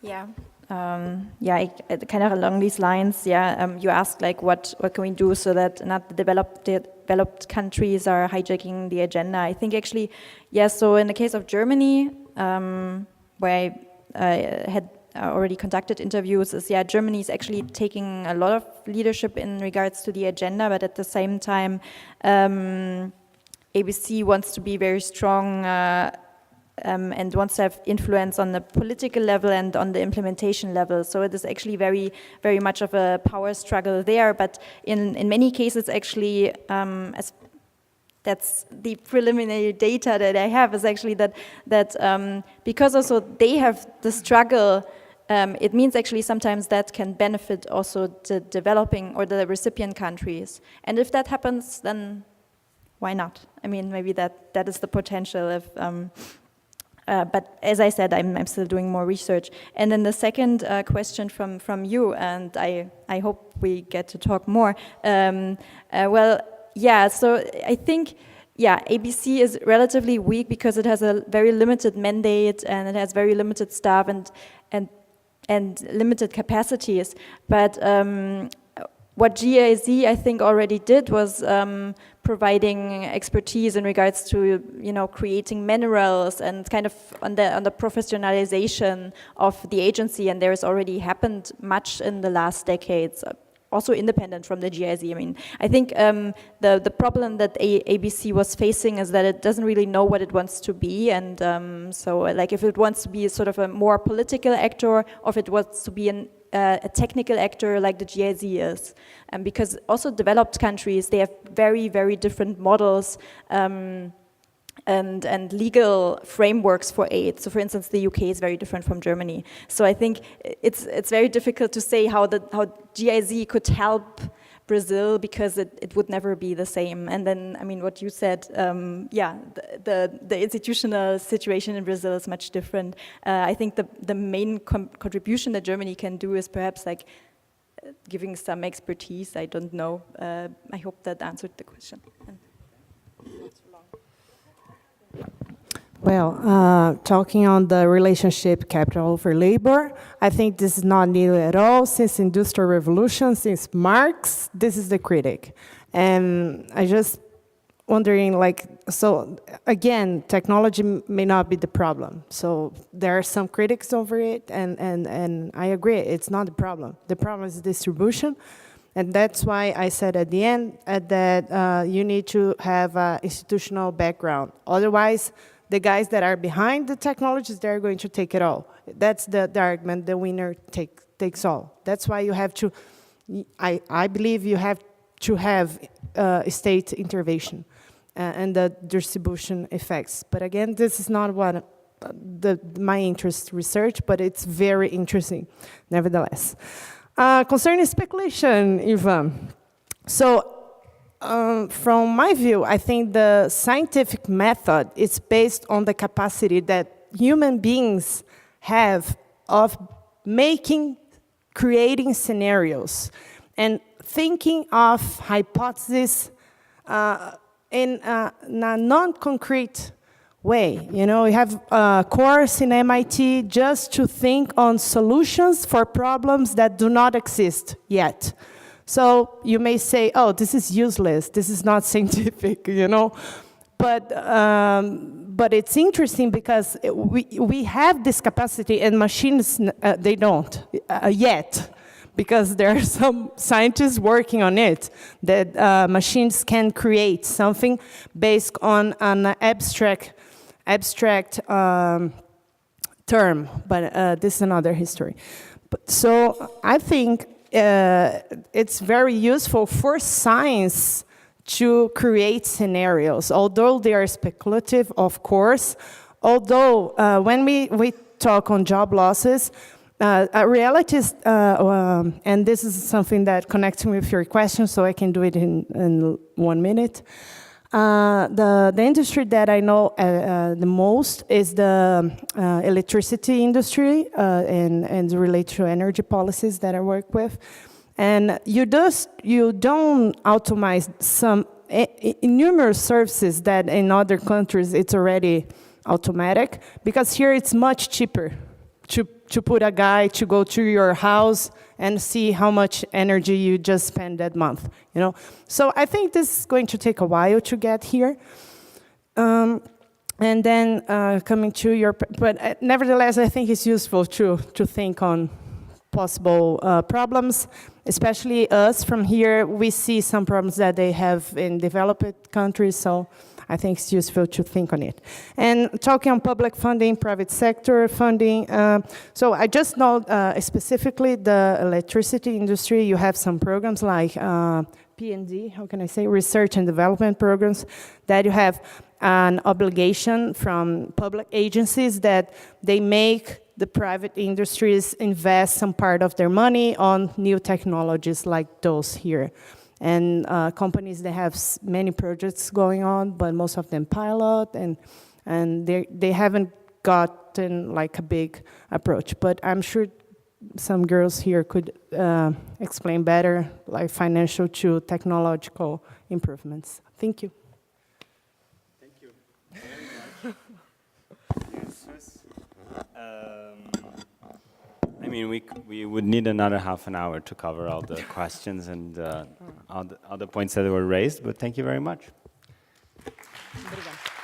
Yeah. Kind of along these lines, you asked like what can we do so that not the developed countries are hijacking the agenda. I think actually, so in the case of Germany, where I had already conducted interviews, is Germany is actually taking a lot of leadership in regards to the agenda, but at the same time, ABC wants to be very strong and wants to have influence on the political level and on the implementation level. So it is actually very, very much of a power struggle there. But in many cases, actually, that's the preliminary data that I have, is actually that because also they have the struggle, it means actually sometimes that can benefit also the developing or the recipient countries. And if that happens, then why not? I mean, maybe that is the potential. But as I said, I'm still doing more research. And then the second question from you, and I hope we get to talk more. So I think, ABC is relatively weak because it has a very limited mandate and it has very limited staff and limited capacities. But what GIZ, I think, already did was providing expertise in regards to, creating manuals and kind of on the professionalization of the agency, and there has already happened much in the last decades, also independent from the GIZ. I mean, I think the problem that ABC was facing is that it doesn't really know what it wants to be, and so like if it wants to be sort of a more political actor, or if it wants to be a technical actor like the GIZ is. Because also developed countries, they have very, very different models and legal frameworks for aid. So for instance, the UK is very different from Germany. So I think it's very difficult to say how GIZ could help Brazil, because it would never be the same. And then, I mean, what you said, the institutional situation in Brazil is much different. I think the main contribution that Germany can do is perhaps like giving some expertise. I don't know. I hope that answered the question. Well, talking on the relationship capital over labor, I think this is not new at all. Since Industrial Revolution, since Marx, this is the critic. And I just wondering, like, so again, technology may not be the problem. So there are some critics over it, and I agree, it's not the problem. The problem is distribution. And that's why I said at the end that you need to have an institutional background. Otherwise, the guys that are behind the technologies, they're going to take it all. That's the argument, the winner takes all. That's why you have to, I believe you have to have state intervention and the distribution effects. But again, this is not what my interest research, but it's very interesting, nevertheless. Concerning speculation, Ivan, so from my view, I think the scientific method is based on the capacity that human beings have of creating scenarios and thinking of hypotheses in a non-concrete way. You know, we have a course in MIT just to think on solutions for problems that do not exist yet. So you may say, oh, this is useless, this is not scientific, you know. But it's interesting because we have this capacity and machines, they don't yet. Because there are some scientists working on it, that machines can create something based on an abstract term, but this is another history. So I think it's very useful for science to create scenarios, although they are speculative, of course. Although when we talk on job losses, reality is, and this is something that connects me with your question, so I can do it in 1 minute. The industry that I know the most is the electricity industry and related to energy policies that I work with. And you don't automate some numerous services that in other countries it's already automatic, because here it's much cheaper to put a guy to go to your house and see how much energy you just spend that month, you know. So I think this is going to take a while to get here. And then coming to your, but nevertheless, I think it's useful to think on possible problems, especially us from here. We see some problems that they have in developed countries, so I think it's useful to think on it. And talking on public funding, private sector funding, so I just know specifically the electricity industry, you have some programs like P&D, how can I say, research and development programs, that you have an obligation from public agencies that they make the private industries invest some part of their money on new technologies like those here. And companies, they have many projects going on, but most of them pilot, and they haven't gotten like a big approach. But I'm sure some girls here could explain better, like financial to technological improvements. Thank you. Thank you very much. I mean, we would need another half an hour to cover all the questions and all the points that were raised, but thank you very much. Obrigada.